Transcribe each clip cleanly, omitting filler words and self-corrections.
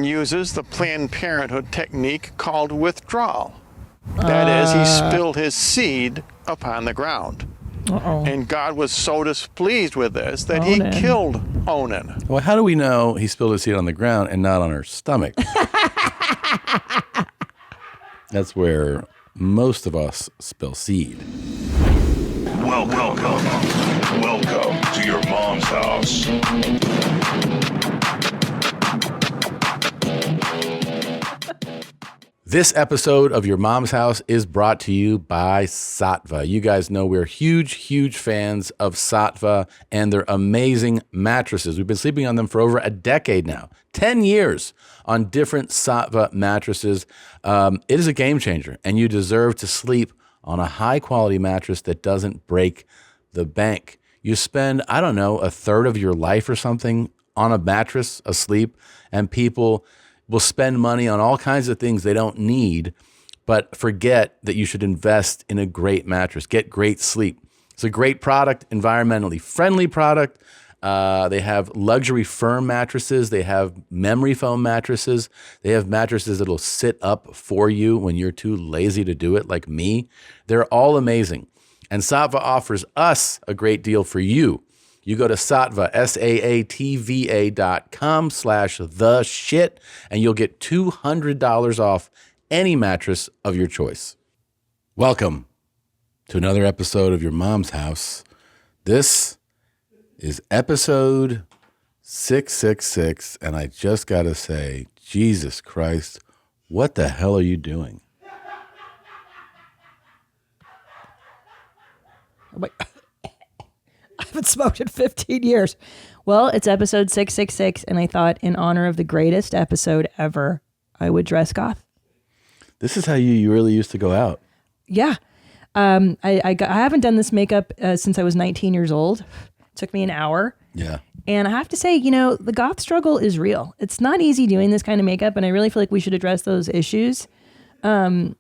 man uses the Planned Parenthood technique called withdrawal. That is, he spilled his seed upon the ground. And God was so displeased with this that he killed Onan. Well, how do we know he spilled his seed on the ground and not on her stomach? That's where most of us spill seed. Welcome to your mom's house. This episode of Your Mom's House is brought to you by Saatva. You guys know we're huge fans of Saatva and their amazing mattresses. We've been sleeping on them for over a decade now, 10 years on different Saatva mattresses. It is a game changer, and you deserve to sleep on a high-quality mattress that doesn't break the bank. You spend, I don't know, a third of your life or something on a mattress asleep, and people will spend money on all kinds of things they don't need, but forget that you should invest in a great mattress. Get great sleep. It's a great product, environmentally friendly product. They have luxury firm mattresses. They have memory foam mattresses. They have mattresses that'll sit up for you when you're too lazy to do it, like me. They're all amazing. And Saatva offers us a great deal for you. You go to Saatva, SAATVA.com/theshit, and you'll get $200 off any mattress of your choice. Welcome to another episode of Your Mom's House. This is episode 666, and I just got to say, Jesus Christ, what the hell are you doing? Wait. I haven't smoked in 15 years. Well, it's episode 666, and I thought in honor of the greatest episode ever, I would dress goth. This is how you really used to go out. Yeah. I haven't done this makeup since I was 19 years old. It took me an hour. Yeah. And I have to say, the goth struggle is real. It's not easy doing this kind of makeup, and I really feel like we should address those issues. And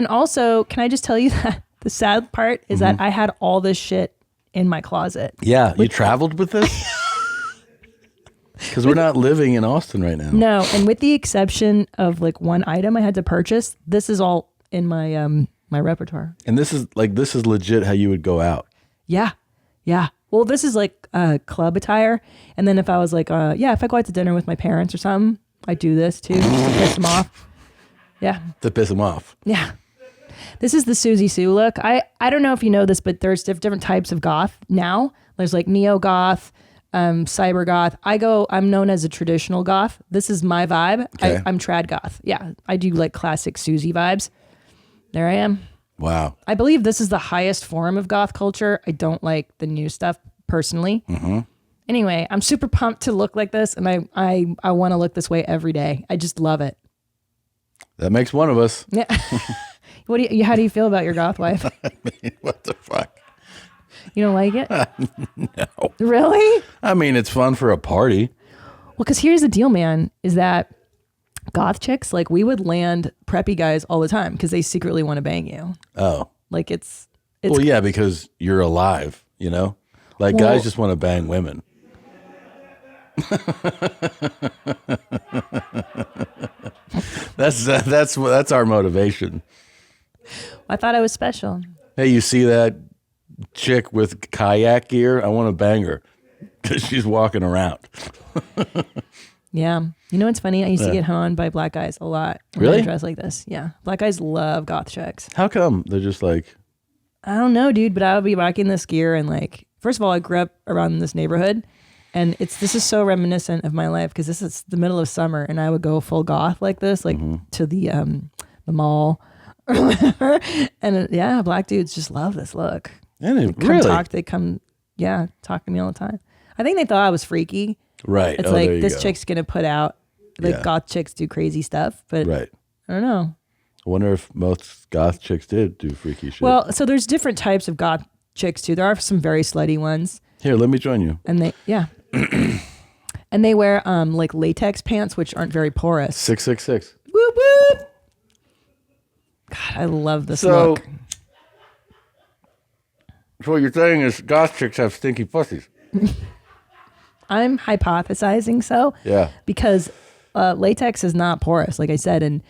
also, can I just tell you that the sad part is that I had all this shit in my closet. Yeah, you traveled with this? Because we're not living in Austin right now. No, and with the exception of like one item I had to purchase, this is all in my my repertoire. And this is legit how you would go out. Yeah. Well, this is like club attire, and then if I was like, if I go out to dinner with my parents or something, I do this too just to piss them off. Yeah. To piss them off. Yeah. This is the Susie Sue look. I don't know if you know this, but there's different types of goth now. There's like neo goth, cyber goth. I'm known as a traditional goth. This is my vibe. Okay. I'm trad goth. Yeah. I do like classic Susie vibes. There I am. Wow. I believe this is the highest form of goth culture. I don't like the new stuff personally. Anyway, I'm super pumped to look like this, and I want to look this way every day. I just love it. That makes one of us. Yeah. How do you feel about your goth wife? I mean, what the fuck? You don't like it? No. Really? I mean, it's fun for a party. Well, because here's the deal, man, is that goth chicks, like we would land preppy guys all the time because they secretly want to bang you. Oh. Like it's well, yeah, because you're alive, Like guys just want to bang women. That's our motivation. I thought I was special. Hey, you see that chick with kayak gear? I want to bang her because she's walking around. Yeah. You know what's funny? I used to get hung by black guys a lot. Really? I dress like this. Yeah. Black guys love goth chicks. How come? They're just like... I don't know, dude, but I would be rocking this gear and like, first of all, I grew up around this neighborhood, and this is so reminiscent of my life because this is the middle of summer, and I would go full goth like this, like to the mall. And black dudes just love this look. And They come talk to me all the time. I think they thought I was freaky. Right. It's like this chick's gonna put out goth chicks do crazy stuff, but right. I don't know. I wonder if most goth chicks did do freaky shit. Well, so there's different types of goth chicks too. There are some very slutty ones. Here, let me join you. And and they wear like latex pants, which aren't very porous. 666. Whoop whoop. God, I love this look. So what you're saying is goth chicks have stinky pussies. I'm hypothesizing so. Yeah. Because latex is not porous, like I said, and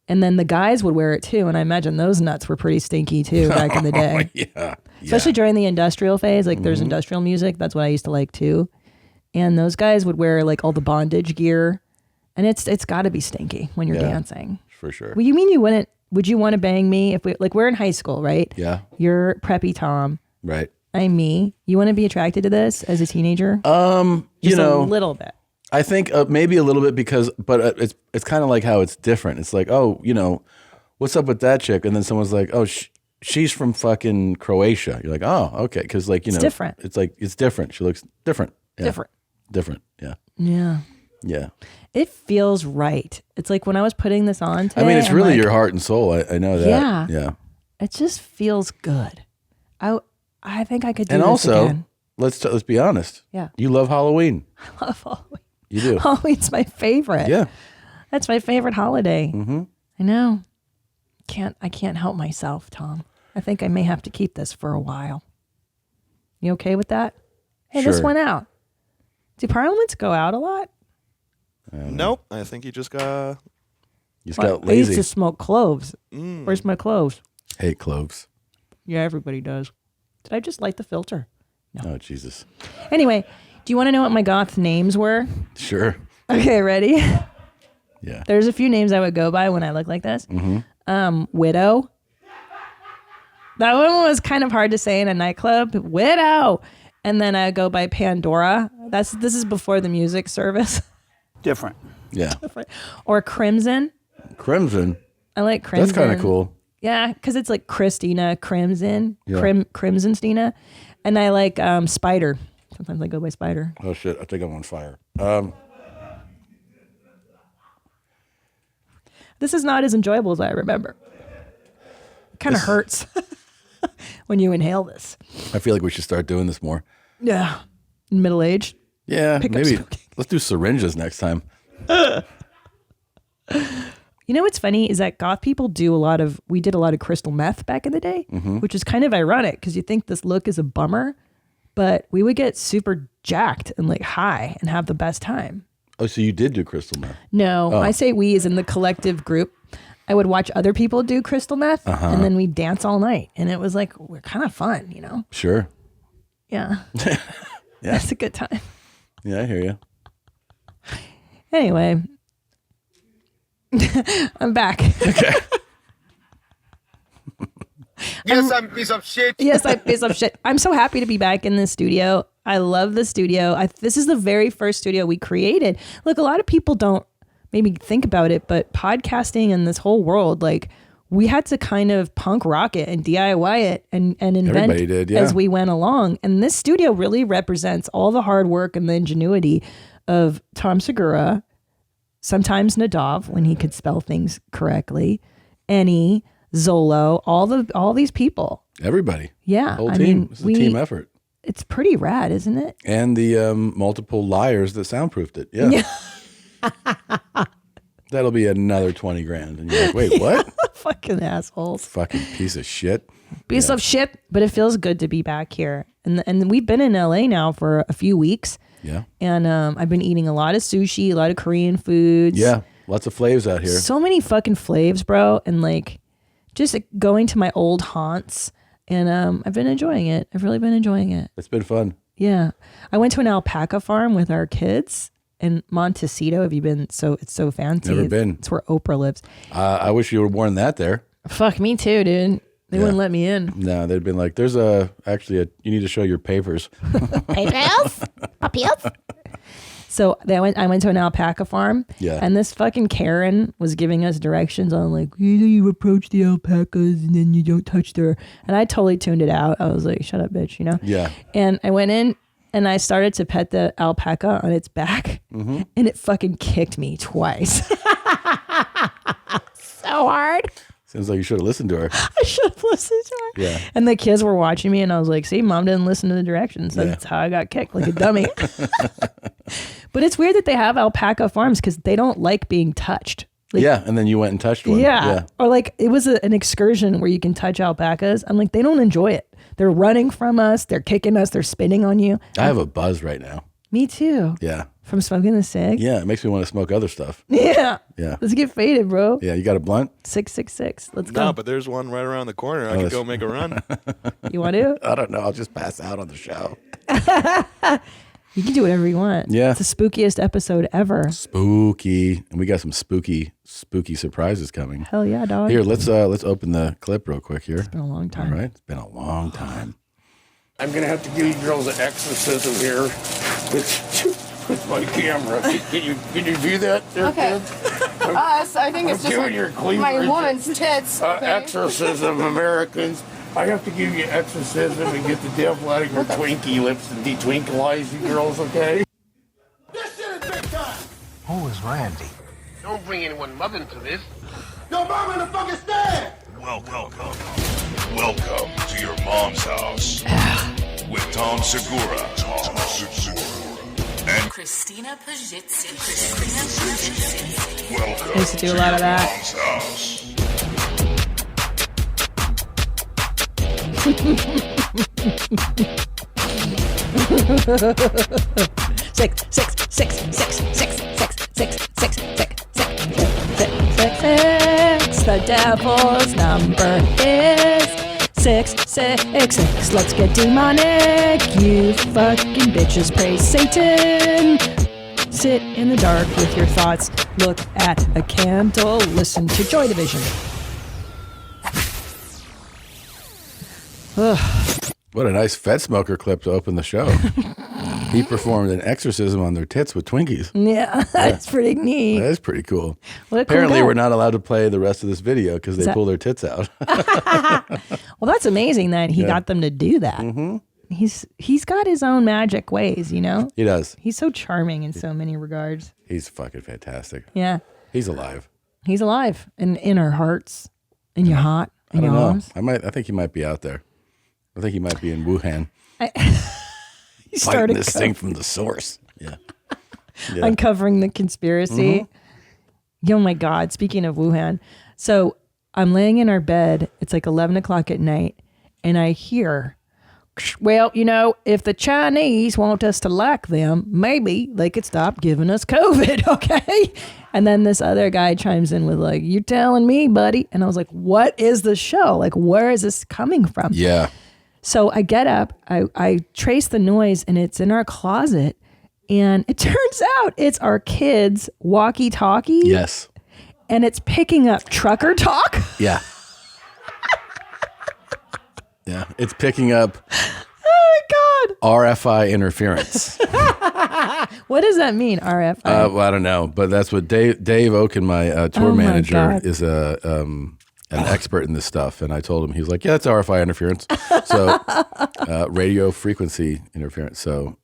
then the guys would wear it too, and I imagine those nuts were pretty stinky too back in the day. Yeah. Especially during the industrial phase, like there's industrial music. That's what I used to like too. And those guys would wear like all the bondage gear, and it's got to be stinky when you're dancing. For sure. Well, you mean you wouldn't? Would you want to bang me if we're in high school, right? Yeah. You're preppy Tom. Right. I'm me. You want to be attracted to this as a teenager? Just a little bit. I think maybe a little bit but it's kind of like how it's different. It's like, oh, what's up with that chick? And then someone's like, oh, she's from fucking Croatia. You're like, oh, okay, because like it's different. It's like it's different. She looks different. Yeah. Different. Yeah. Yeah. Yeah. It feels right. It's like when I was putting this on today. I mean, it's really like, your heart and soul. I know that. Yeah. Yeah. It just feels good. I think I could do and this also, again. let's be honest. Yeah. You love Halloween. I love Halloween. You do. Halloween's my favorite. Yeah. That's my favorite holiday. Mm-hmm. I know. I can't help myself, Tom. I think I may have to keep this for a while. You okay with that? Hey, this Sure. went out. Do parliaments go out a lot? Nope. I think he just got. You just Well, got I used lazy. to smoke cloves. Where's my cloves? Hate cloves. Yeah, everybody does. Did I just light the filter? Oh, Jesus. Anyway, do you want to know what my goth names were? Sure. Okay, ready? Yeah. There's a few names I would go by when I look like this. Widow. That one was kind of hard to say in a nightclub. Widow. And then I go by Pandora. This is before the music service. Different. Yeah. Or Crimson. Crimson. I like Crimson. That's kind of cool. Yeah, because it's like Christina Crimson. Yeah. Crimson Stina. And I like Spider. Sometimes I go by Spider. Oh, shit. I think I'm on fire. This is not as enjoyable as I remember. It kind of hurts when you inhale this. I feel like we should start doing this more. Yeah. Middle age. Yeah, Pick up maybe. smoking. Let's do syringes next time. You know what's funny is that goth people we did a lot of crystal meth back in the day, which is kind of ironic because you think this look is a bummer, but we would get super jacked and like high and have the best time. Oh, so you did do crystal meth? No, I say we as in the collective group. I would watch other people do crystal meth and then we'd dance all night. And it was like, we're kind of fun, you know? Sure. Yeah. Yeah. That's a good time. Yeah, I hear you. Anyway, I'm back. Okay. Yes, I'm a piece of shit. Yes, I piece of shit. I'm so happy to be back in the studio. I love the studio. This is the very first studio we created. Look, a lot of people don't maybe think about it, but podcasting and this whole world, like we had to kind of punk rock it and DIY it and invent Everybody did, yeah. as we went along. And this studio really represents all the hard work and the ingenuity of Tom Segura, sometimes Nadav when he could spell things correctly, Annie, Zolo, all these people. Everybody. Yeah. Whole team. It's a team effort. It's pretty rad, isn't it? And the multiple liars that soundproofed it. Yeah. That'll be another 20 grand. And you're like, wait, what? Fucking assholes. Fucking piece of shit. Piece of shit. But it feels good to be back here. And we've been in LA now for a few weeks. Yeah. And I've been eating a lot of sushi, a lot of Korean foods. Yeah. Lots of flavs out here. So many fucking flavs, bro. And like just going to my old haunts. And I've been enjoying it. I've really been enjoying it. It's been fun. Yeah. I went to an alpaca farm with our kids in Montecito. Have you been? It's so fancy. Never been. It's where Oprah lives. I wish you would have worn that there. Fuck me too, dude. They wouldn't let me in. No, they'd been like, there's you need to show your papers. Papers? Papiers? So I went to an alpaca farm. Yeah. And this fucking Karen was giving us directions on like, you approach the alpacas and then you don't touch their, and I totally tuned it out. I was like, shut up, bitch, you know? Yeah. And I went in and I started to pet the alpaca on its back and it fucking kicked me twice. So hard. Seems like you should have listened to her. I should have listened to her. Yeah. And the kids were watching me and I was like, see, mom didn't listen to the directions. That's how I got kicked like a dummy. But it's weird that they have alpaca farms because they don't like being touched. Like, yeah. And then you went and touched one. yeah. Or like it was an excursion where you can touch alpacas. I'm like, they don't enjoy it. They're running from us. They're kicking us. They're spitting on you. I have a buzz right now. Me too. Yeah. From smoking the cig? Yeah, it makes me want to smoke other stuff. Yeah. Yeah. Let's get faded, bro. Yeah, you got a blunt? 666. Let's go. No, but there's one right around the corner. I could go make a run. You want to? I don't know. I'll just pass out on the show. You can do whatever you want. Yeah. It's the spookiest episode ever. Spooky. And we got some spooky surprises coming. Hell yeah, dog. Here, let's open the clip real quick here. It's been a long time. All right. It's been a long time. I'm going to have to give you girls an exorcism here with my camera. Can you do that there, Okay. kids? I think it's I'm just giving your cleavage. my woman's tits. Okay. Exorcism, Americans. I have to give you exorcism and get the devil out of your Twinkie lips and detwinkleize you girls, okay? This shit is big time. Who is Randy? Don't bring anyone mother into this. Your mom in the fucking stand. Welcome to your mom's house with Tom Segura. And Christina Pajitsin. welcome I used to do a lot of that. mom's house. Six. The devil's number is 666. Let's get demonic. You fucking bitches, praise Satan. Sit in the dark with your thoughts. Look at a candle. Listen to Joy Division. What a nice Fed Smoker clip to open the show. He performed an exorcism on their tits with Twinkies. Yeah, that's pretty neat. That is pretty cool. What a cool Apparently, guy. we're not allowed to play the rest of this video because they pull their tits out. Well, that's amazing that he got them to do that. Mm-hmm. He's got his own magic ways, you know? He does. He's so charming in so many regards. He's fucking fantastic. Yeah. He's alive. He's alive and in our hearts, in your heart, I in don't your know. arms. I think he might be out there. I think he might be in Wuhan. He Fighting started this thing from the source. Yeah. uncovering the conspiracy. Mm-hmm. Oh my God. Speaking of Wuhan. So I'm laying in our bed. It's like 11 o'clock at night. And I hear, well, you know, if the Chinese want us to like them, maybe they could stop giving us COVID. Okay. And then this other guy chimes in with like, you telling me, buddy? And I was like, what is the show? Like, where is this coming from? Yeah. So I get up, I trace the noise, and it's in our closet. And it turns out it's our kids' walkie-talkie. Yes. And it's picking up trucker talk. Yeah. Yeah. It's picking up Oh my God. RFI interference. What does that mean, RFI? Well, I don't know, but that's what Dave Oken, my tour Oh my manager, God. is an expert in this stuff. And I told him, he was like, yeah, that's RFI interference. So radio frequency interference. So,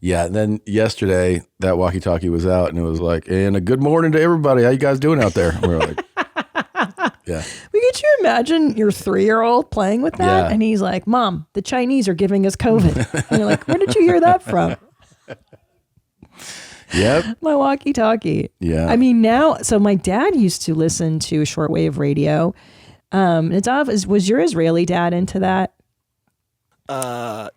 yeah. And then yesterday that walkie-talkie was out and it was like, and a good morning to everybody. How you guys doing out there? And we were like, yeah. Could you imagine your 3-year-old playing with that? Yeah. And he's like, Mom, the Chinese are giving us COVID. And you're like, where did you hear that from? Yep. My walkie-talkie. Yeah. I mean, now, so my dad used to listen to shortwave radio. Was your Israeli dad into that?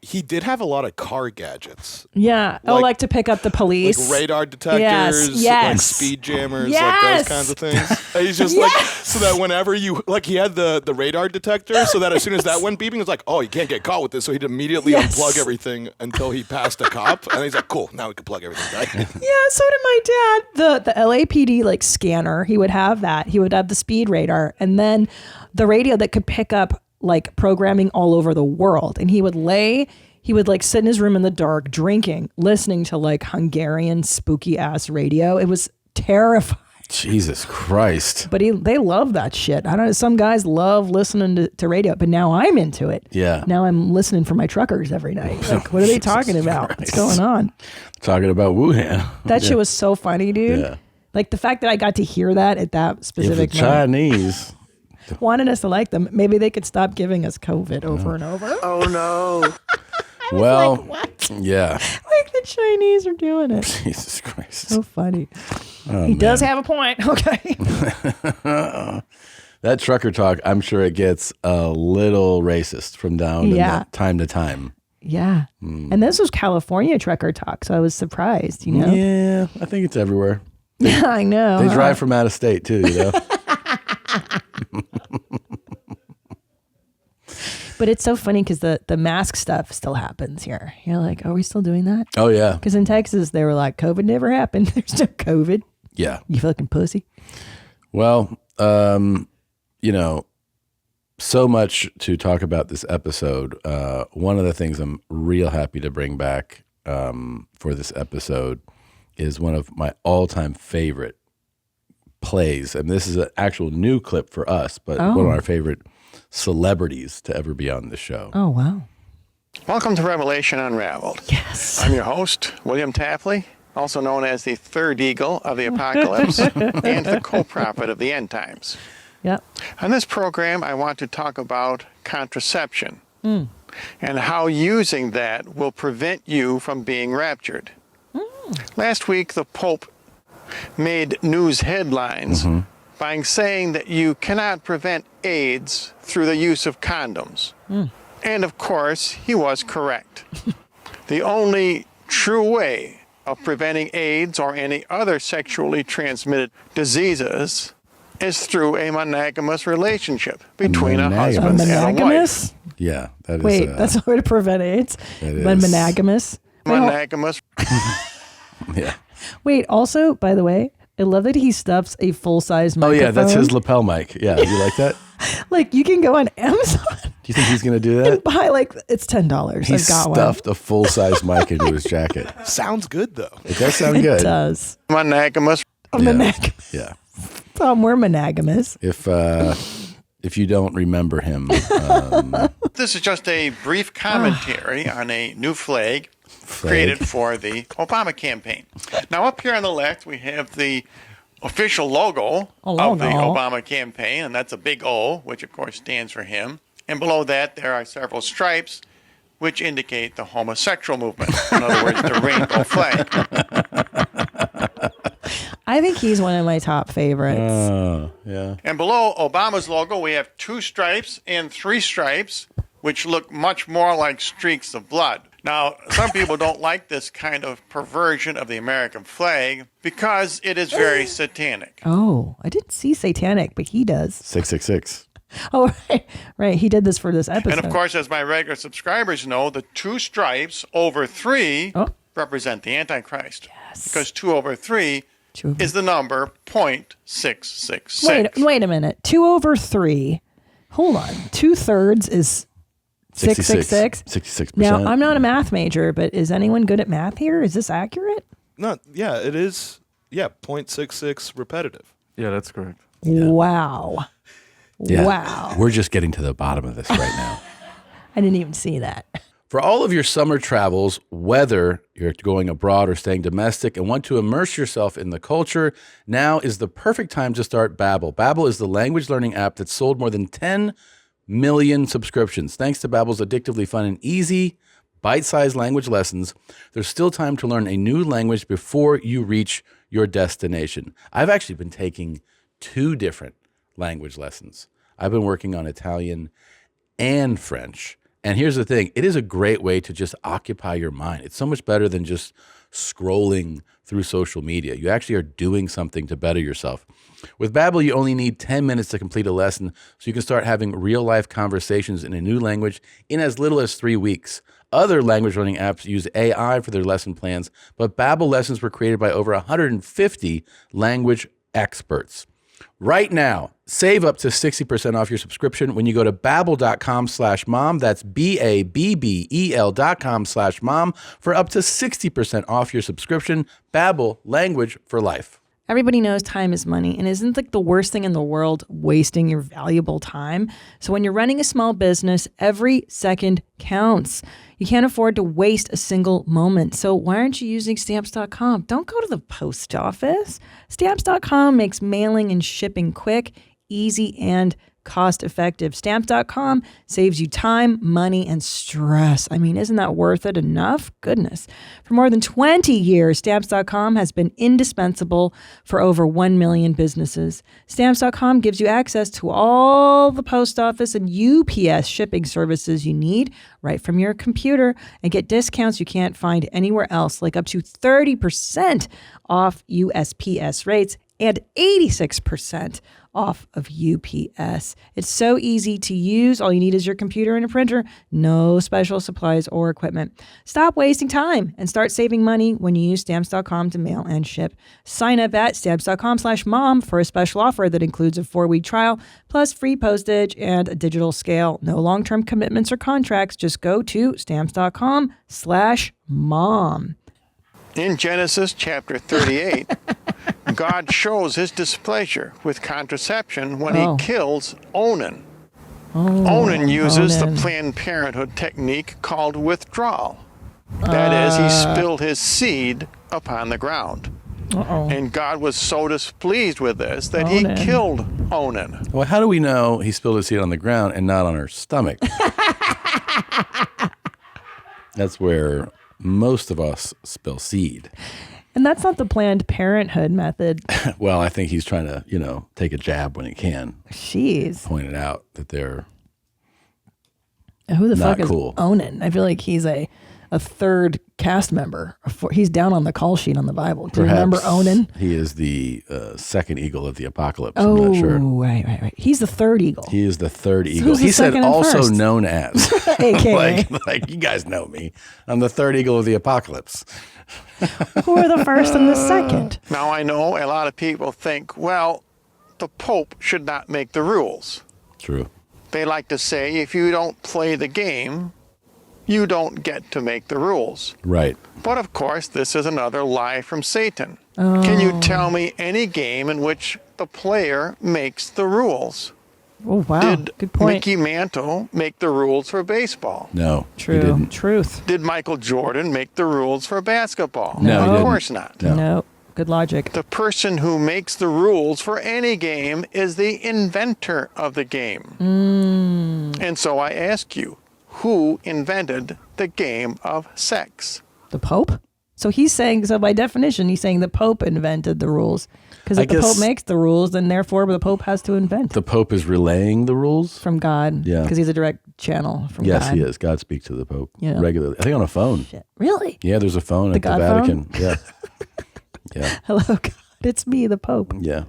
He did have a lot of car gadgets. Yeah. Like to pick up the police. Like radar detectors, Yes. like speed jammers, Yes. like those kinds of things. And he's just like, so that whenever you, like he had the radar detector, so that as soon as that went beeping, it's like, oh, you can't get caught with this. So he'd immediately unplug everything until he passed a cop. And he's like, cool, now we can plug everything back. Yeah, so did my dad. The LAPD like scanner, he would have that. He would have the speed radar and then the radio that could pick up like programming all over the world. And he would like sit in his room in the dark drinking, listening to like Hungarian spooky ass radio. It was terrifying. Jesus Christ. But they love that shit. I don't know. Some guys love listening to radio, but now I'm into it. Yeah. Now I'm listening for my truckers every night. Like, what are they talking about? What's going on? Talking about Wuhan. That shit was so funny, dude. Yeah. Like the fact that I got to hear that at that If the specific moment. Chinese Wanted us to like them. Maybe they could stop giving us COVID over and over. Oh no. Well, like, what? yeah. Like the Chinese are doing it. Jesus Christ. So funny. Oh, He does have a point. Okay. That trucker talk, I'm sure it gets a little racist from time to time. Yeah. And this was California trucker talk, so I was surprised, you know? Yeah, I think it's everywhere. Yeah, I know. They drive from out of state too, you know? But it's so funny because the mask stuff still happens here. You're like, are we still doing that? Oh, yeah. Because in Texas, they were like, COVID never happened. There's no COVID. Yeah. You fucking pussy. Well, you know, so much to talk about this episode. One of the things I'm real happy to bring back for this episode is one of my all-time favorite plays. And this is an actual new clip for us, but one of our favorite celebrities to ever be on the show. Oh, wow. Welcome to Revelation Unraveled. Yes. I'm your host, William Tapley, also known as the third eagle of the apocalypse and the co-prophet of the end times. Yep. On this program, I want to talk about contraception and how using that will prevent you from being raptured. Last week, the Pope made news headlines by saying that you cannot prevent AIDS through the use of condoms. And of course, he was correct. The only true way of preventing AIDS or any other sexually transmitted diseases is through a monogamous relationship between a husband and a wife. Yeah, that is. Wait, that's a way to prevent AIDS? Monogamous? Monogamous. Yeah. Wait, also, by the way, I love that he stuffs a full-size microphone. Oh, yeah, that's his lapel mic. Yeah, you like that? Like, you can go on Amazon. Do you think he's going to do that? And buy, like, it's $10. He I've got stuffed a full-size mic into his jacket. Sounds good, though. It does sound one. good. It does. Monogamous. Monogamous. Yeah. Tom, we're monogamous. If you don't remember him. This is just a brief commentary on a new flag created for the Obama campaign. Now, up here on the left, we have the official logo of the Obama campaign, and that's a big O, which of course stands for him. And below that, there are several stripes, which indicate the homosexual movement. In other words, the rainbow flag. I think he's one of my top favorites. Oh, yeah. And below Obama's logo, we have 2 stripes and 3 stripes, which look much more like streaks of blood. Now, some people don't like this kind of perversion of the American flag because it is very satanic. Oh, I didn't see satanic, but he does. 666. Oh, right. He did this for this episode. And of course, as my regular subscribers know, the 2 stripes over 3 represent the Antichrist. Yes. Because 2 over 3 is the number 0.666. Wait a minute. 2 over 3. Hold on. 2/3 is 666. 66%. Now, I'm not a math major, but is anyone good at math here? Is this accurate? No, yeah, it is. Yeah, 0.66 repetitive. Yeah, that's correct. Yeah. Wow. Yeah. Wow. We're just getting to the bottom of this right now. I didn't even see that. For all of your summer travels, whether you're going abroad or staying domestic and want to immerse yourself in the culture, now is the perfect time to start Babbel. Babbel is the language learning app that's sold more than 10 million subscriptions. Thanks to Babbel's addictively fun and easy, bite-sized language lessons, there's still time to learn a new language before you reach your destination. I've actually been taking 2 different language lessons. I've been working on Italian and French. And here's the thing, it is a great way to just occupy your mind. It's so much better than just scrolling through social media. You actually are doing something to better yourself. With Babbel, you only need 10 minutes to complete a lesson, so you can start having real-life conversations in a new language in as little as 3 weeks. Other language learning apps use AI for their lesson plans, but Babbel lessons were created by over 150 language experts. Right now, save up to 60% off your subscription when you go to babbel.com/mom. That's BABBEL.com/mom for up to 60% off your subscription. Babbel, language for life. Everybody knows time is money, and isn't like the worst thing in the world wasting your valuable time. So when you're running a small business, every second counts. You can't afford to waste a single moment. So why aren't you using Stamps.com? Don't go to the post office. Stamps.com makes mailing and shipping quick, easy, and cost-effective. Stamps.com saves you time, money, and stress. I mean, isn't that worth it enough? Goodness. For more than 20 years, Stamps.com has been indispensable for over 1 million businesses. Stamps.com gives you access to all the post office and UPS shipping services you need right from your computer, and get discounts you can't find anywhere else, like up to 30% off USPS rates and 86% off of UPS. It's so easy to use. All you need is your computer and a printer. No special supplies or equipment. Stop wasting time and start saving money when you use Stamps.com to mail and ship. Sign up at Stamps.com/mom for a special offer that includes a 4-week trial, plus free postage and a digital scale. No long-term commitments or contracts. Just go to Stamps.com/mom. In Genesis chapter 38, God shows his displeasure with contraception when he kills Onan. Onan uses the Planned Parenthood technique called withdrawal. That is, he spilled his seed upon the ground. And God was so displeased with this that he killed Onan. Well, how do we know he spilled his seed on the ground and not on her stomach? That's where most of us spill seed. And that's not the Planned Parenthood method. Well, I think he's trying to, take a jab when he can. Jeez. Point it out that they're Who the not fuck cool. is Onan? I feel like he's a third cast member. He's down on the call sheet on the Bible. Do you remember Onan? He is the second eagle of the apocalypse. I'm not sure. Right. He's the third eagle. He is the third eagle. who's the He said second and also first? known as. AKA. like you guys know me. I'm the third eagle of the apocalypse. Who are the first and the second? Now, I know a lot of people think, well, the Pope should not make the rules. True. They like to say, if you don't play the game, you don't get to make the rules. Right. But of course, this is another lie from Satan. Can you tell me any game in which the player makes the rules? Oh, wow. Did Good point. Mickey Mantle make the rules for baseball? No. He True. didn't. Truth. Did Michael Jordan make the rules for basketball? No, he of didn't. course not. No. Good logic. The person who makes the rules for any game is the inventor of the game. And so I ask you, who invented the game of sex? The Pope? So he's saying, so by definition, he's saying the Pope invented the rules. Because if the Pope makes the rules, then therefore the Pope has to invent. The Pope is relaying the rules? From God. Yeah. Because he's a direct channel from God. Yes, he is. God speaks to the Pope regularly. I think on a phone. Shit. Really? Yeah, there's a phone at the God Vatican. phone? Yeah. Yeah. Hello, God. It's me, the Pope. Yeah.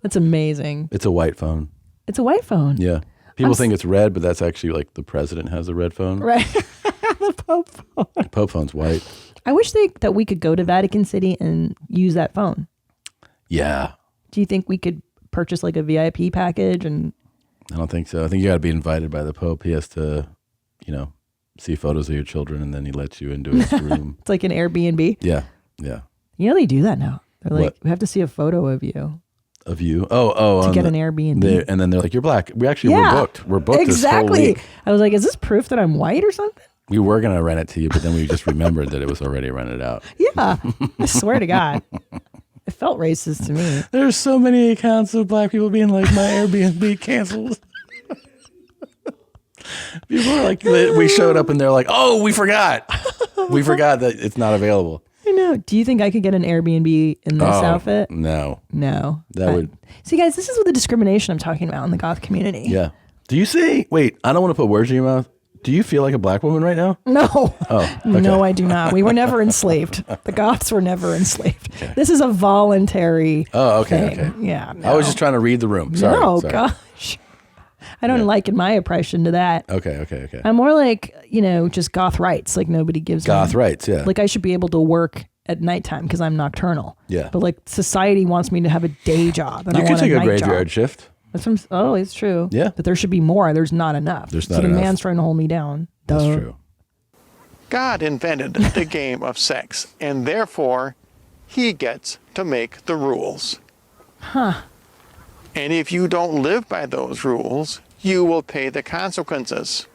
That's amazing. It's a white phone. It's a white phone. Yeah. People think it's red, but that's actually like the president has a red phone. Right. The Pope phone. The Pope phone's white. I wish that we could go to Vatican City and use that phone. Yeah. Do you think we could purchase like a VIP package? And I don't think so. I think you got to be invited by the Pope. He has to, see photos of your children, and then he lets you into his room. It's like an Airbnb? Yeah. Yeah. They do that now. They're like, What? we have to see a photo of you. Of you? Oh. To get an Airbnb. And then they're like, you're black. We're booked. We're booked this whole Exactly. week. I was like, is this proof that I'm white or something? We were going to rent it to you, but then we just remembered that it was already rented out. Yeah. I swear to God. It felt racist to me. There's so many accounts of black people being like, my Airbnb canceled. People are like, we showed up and they're like, oh, we forgot. We forgot that it's not available. I know. Do you think I could get an Airbnb in this outfit? No. No. That would. See, guys, this is what the discrimination I'm talking about in the goth community. Yeah. Do you see? Wait, I don't want to put words in your mouth. Do you feel like a black woman right now? No. Oh, okay. No, I do not. We were never enslaved. The goths were never enslaved. Okay. This is a voluntary thing. Okay. Yeah. I was just trying to read the room. Sorry. No, sorry. gosh. I don't liken my oppression to that. Okay. I'm more like, just goth rights. Like nobody gives Goth rights, yeah. Like I should be able to work at nighttime because I'm nocturnal. Yeah. But like society wants me to have a day job. And You I could want take a night graveyard job. shift. That's from, it's true. Yeah. But there should be more. There's not enough. There's not so the enough. man's trying to hold me down. That's Duh. true. God invented the game of sex, and therefore, he gets to make the rules. Huh. And if you don't live by those rules, you will pay the consequences.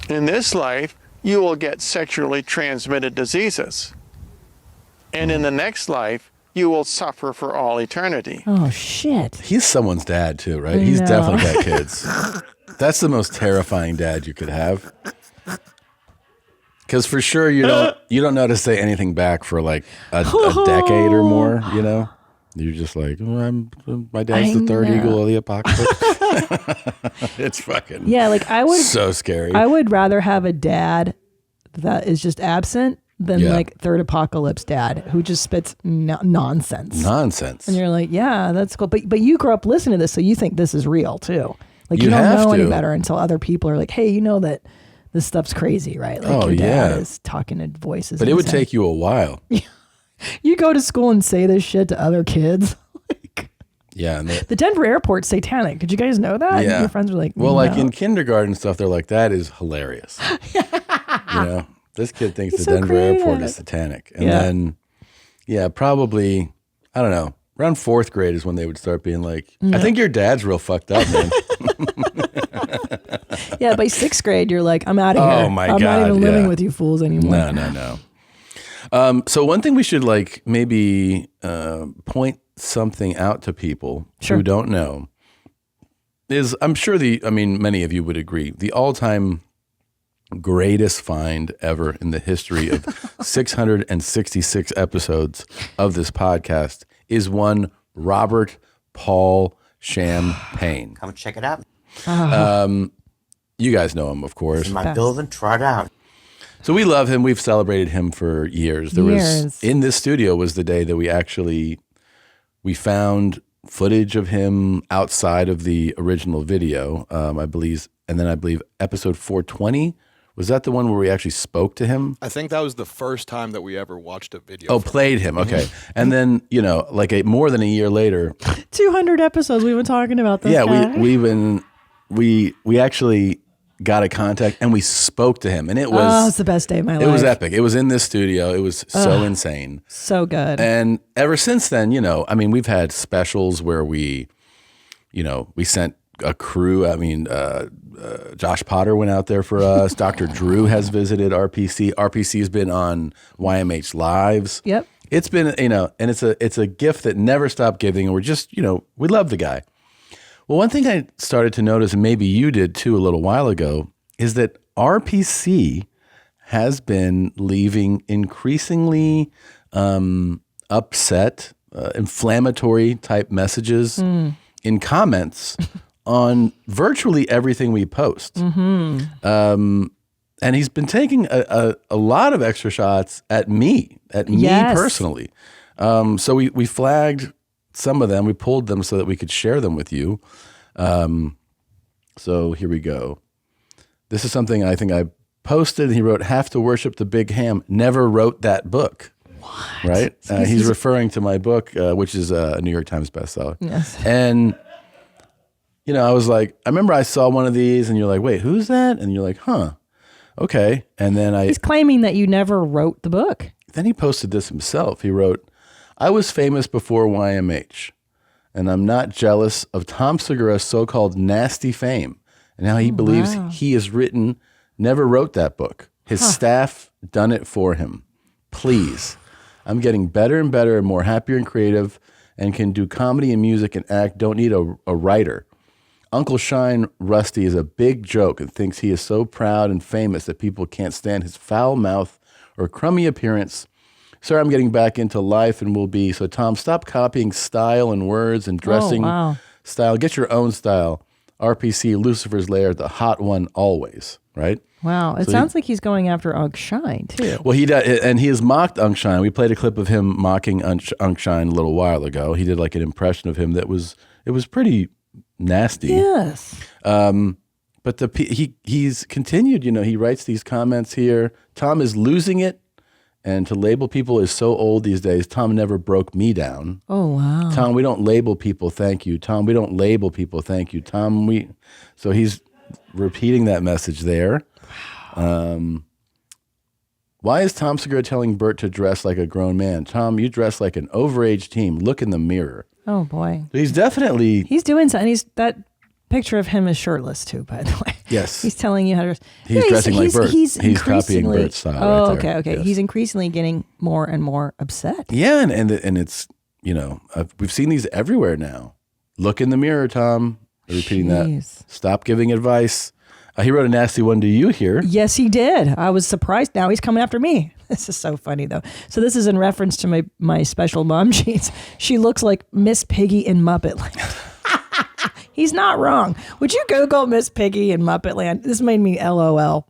In this life, you will get sexually transmitted diseases. And in the next life, you will suffer for all eternity. Oh, shit. He's someone's dad too, right? He's definitely got kids. That's the most terrifying dad you could have. Because for sure you don't know to say anything back for like a decade or more, you know? You're just like, my dad's the third eagle of the apocalypse. It's fucking so scary. I would rather have a dad that is just absent than like third apocalypse dad who just spits nonsense. Nonsense. And you're like, yeah, that's cool. But you grew up listening to this, so you think this is real too. Like you You don't have know any to. better until other people are like, hey, you know that this stuff's crazy, right? Like your dad is talking to voices. But in it would his head. take you a while. You go to school and say this shit to other kids. Yeah. And The Denver airport's satanic. Did you guys know that? Yeah. And your friends were like, well, no. like in kindergarten stuff, they're like, that is hilarious. This kid thinks He's the so Denver airport creative. is satanic. And then, probably, I don't know, around fourth grade is when they would start being like, I think your dad's real fucked up, man. Yeah, by sixth grade, you're like, I'm out of here. Oh my I'm God, not even living yeah. with you fools anymore. No. So one thing we should like maybe point something out to people who don't know is I'm sure many of you would agree, the all-time greatest find ever in the history of 666 episodes of this podcast is one Robert Paul Champagne. Come check it out. You guys know him, of course. In my building, try it out. So we love him. We've celebrated him for years. Was in this studio was the day that we found footage of him outside of the original video, I believe. And then I believe episode 420, was that the one where we actually spoke to him? I think that was the first time that we ever watched a video. Oh, played him. Okay. And then, more than a year later. 200 episodes we've been talking about this guy. we actually got a contact and we spoke to him, and it was it's the best day of my life. It was epic. It was in this studio. It was so insane. So good. And ever since then, we've had specials where we sent a crew. Josh Potter went out there for us. Dr. Drew has visited RPC. RPC's been on YMH Lives. Yep. It's been, and it's a gift that never stopped giving. And we're just, we love the guy. Well, one thing I started to notice, and maybe you did too a little while ago, is that RPC has been leaving increasingly upset, inflammatory type messages in comments on virtually everything we post. And he's been taking a lot of extra shots at me personally. So we flagged some of them. We pulled them so that we could share them with you. So here we go. This is something I think I posted. He wrote, "Have to worship the big ham. Never wrote that book." What? Right? He's referring to my book, which is a New York Times bestseller. Yes. And I was like, I remember I saw one of these and you're like, wait, who's that? And you're like, huh, okay. And then he's claiming that you never wrote the book. Then he posted this himself. He wrote, "I was famous before YMH, and I'm not jealous of Tom Segura's so-called nasty fame. And now he believes he has never wrote that book. His staff done it for him. Please. I'm getting better and better and more happier and creative and can do comedy and music and act. Don't need a writer. Uncle Shine Rusty is a big joke and thinks he is so proud and famous that people can't stand his foul mouth or crummy appearance. Sir, I'm getting back into life and will be. So, Tom, stop copying style and words and dressing style. Get your own style. RPC, Lucifer's Lair, the hot one always, right?" Wow. It sounds like he's going after Unc Shine, too. Well, he does, and he has mocked Unc Shine. We played a clip of him mocking Unc Shine a little while ago. He did like an impression of him that was pretty nasty. Yes. But he's continued, he writes these comments here. Tom is losing it. And to label people is so old these days. Tom never broke me down. Oh, wow. Tom, we don't label people, thank you. Tom, we don't label people, thank you. Tom, so he's repeating that message there. Why is Tom Segura telling Bert to dress like a grown man? Tom, you dress like an overage team. Look in the mirror. Oh, boy. He's definitely... He's doing something. That picture of him is shirtless, too, by the way. Yes. He's telling you how to dress. He's dressing like Bert. He's copying Bert's style right there. Okay. Yes. He's increasingly getting more and more upset. Yeah, and it's we've seen these everywhere now. Look in the mirror, Tom. Repeating that. Stop giving advice. He wrote a nasty one to you here. Yes, he did. I was surprised. Now he's coming after me. This is so funny, though. So this is in reference to my special mom sheets. She looks like Miss Piggy in Muppet Land. He's not wrong. Would you Google Miss Piggy in Muppet Land? This made me LOL.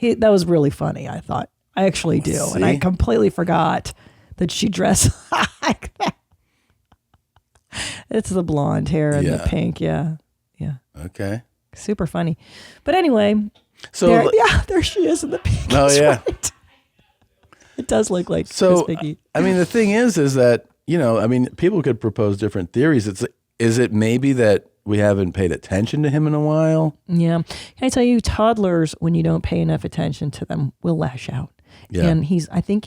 That was really funny, I thought. I actually do. See? And I completely forgot that she dressed like that. It's the blonde hair and the pink. Yeah. Yeah. Okay. Super funny. But anyway, so there she is in the pink. Oh, yeah. Right. It does look like Miss Piggy. I mean, the thing is that, people could propose different theories. Is it maybe that we haven't paid attention to him in a while? Yeah. Can I tell you, toddlers, when you don't pay enough attention to them, will lash out. Yeah. And I think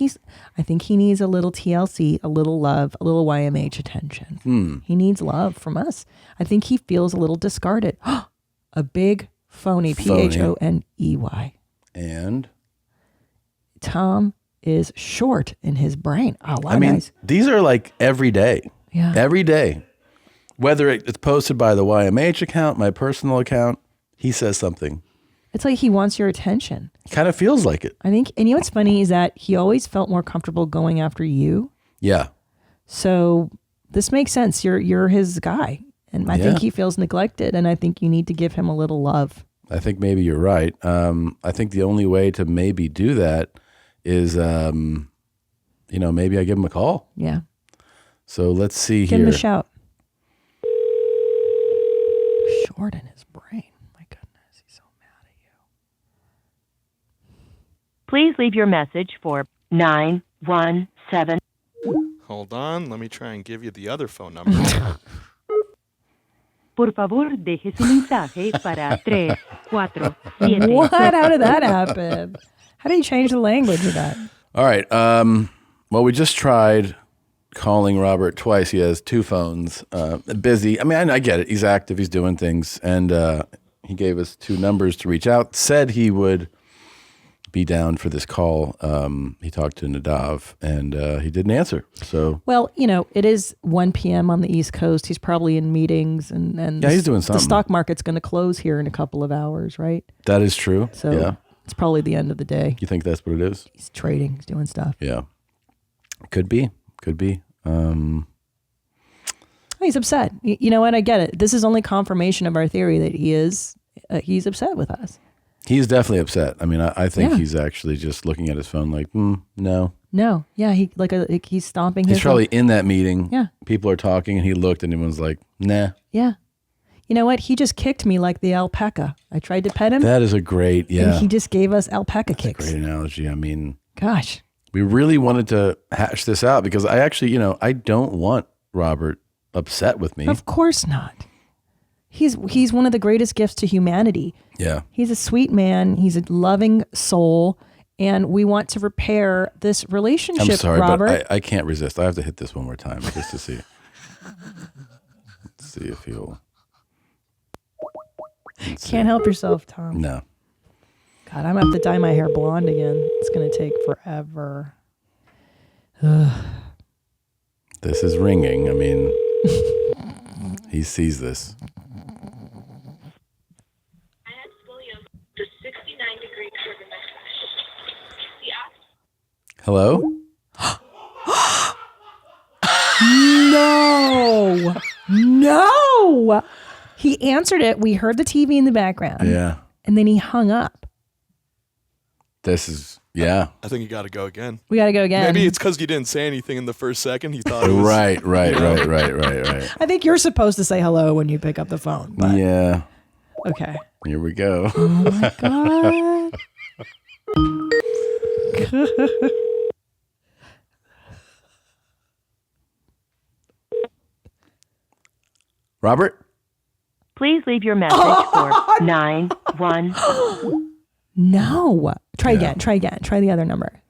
he needs a little TLC, a little love, a little YMH attention. He needs love from us. I think he feels a little discarded. A big phony, PHONEY. And Tom is short in his brain. These are like every day. Yeah. Every day. Whether it's posted by the YMH account, my personal account, he says something. It's like he wants your attention. Kind of feels like it. I think, and what's funny is that he always felt more comfortable going after you. Yeah. So this makes sense. You're his guy. And I think he feels neglected, and I think you need to give him a little love. I think maybe you're right. I think the only way to maybe do that is, maybe I give him a call. Yeah. So let's see Give here. him a shout. Short in his brain. My goodness, he's so mad at you. Please leave your message for 917. Hold on, let me try and give you the other phone number. Por favor, deje su mensaje para 347. What? How did that happen? How do you change the language of that? All right. Well, we just tried calling Robert twice. He has two phones. Busy. I mean, I get it. He's active. He's doing things. And he gave us two numbers to reach out. Said he would be down for this call. He talked to Nadav, and he didn't answer. So, well, it is 1 p.m. on the East Coast. He's probably in meetings, and he's doing something. The stock market's going to close here in a couple of hours, right? That is true. So it's probably the end of the day. You think that's what it is? He's trading. He's doing stuff. Yeah, could be. He's upset. You know what? I get it. This is only confirmation of our theory that he's upset with us. He's definitely upset. I mean, I think he's actually just looking at his phone like, no. No. Yeah, he's stomping his He's probably in that meeting. Yeah. People are talking and he looked and he was like, nah. Yeah. You know what? He just kicked me like the alpaca. I tried to pet him. That is a great, And he just gave us alpaca kicks. Great analogy. I mean. Gosh. We really wanted to hash this out because I actually, I don't want Robert upset with me. Of course not. He's one of the greatest gifts to humanity. Yeah. He's a sweet man. He's a loving soul. And we want to repair this relationship, I'm sorry, Robert. but I can't resist. I have to hit this one more time just to see. Let's see if he'll. Can't help yourself, Tom. No. God, I'm going to have to dye my hair blonde again. It's going to take forever. Ugh. This is ringing. I mean, he sees this. Hello? No. He answered it. We heard the TV in the background. Yeah. And then he hung up. This is, yeah. I think you got to go again. We got to go again. Maybe it's because you didn't say anything in the first second. He thought it was... Right. I think you're supposed to say hello when you pick up the phone. But... Yeah. Okay. Here we go. Oh, my God. Robert? Please leave your message for 917. No. Try again. Try the other number.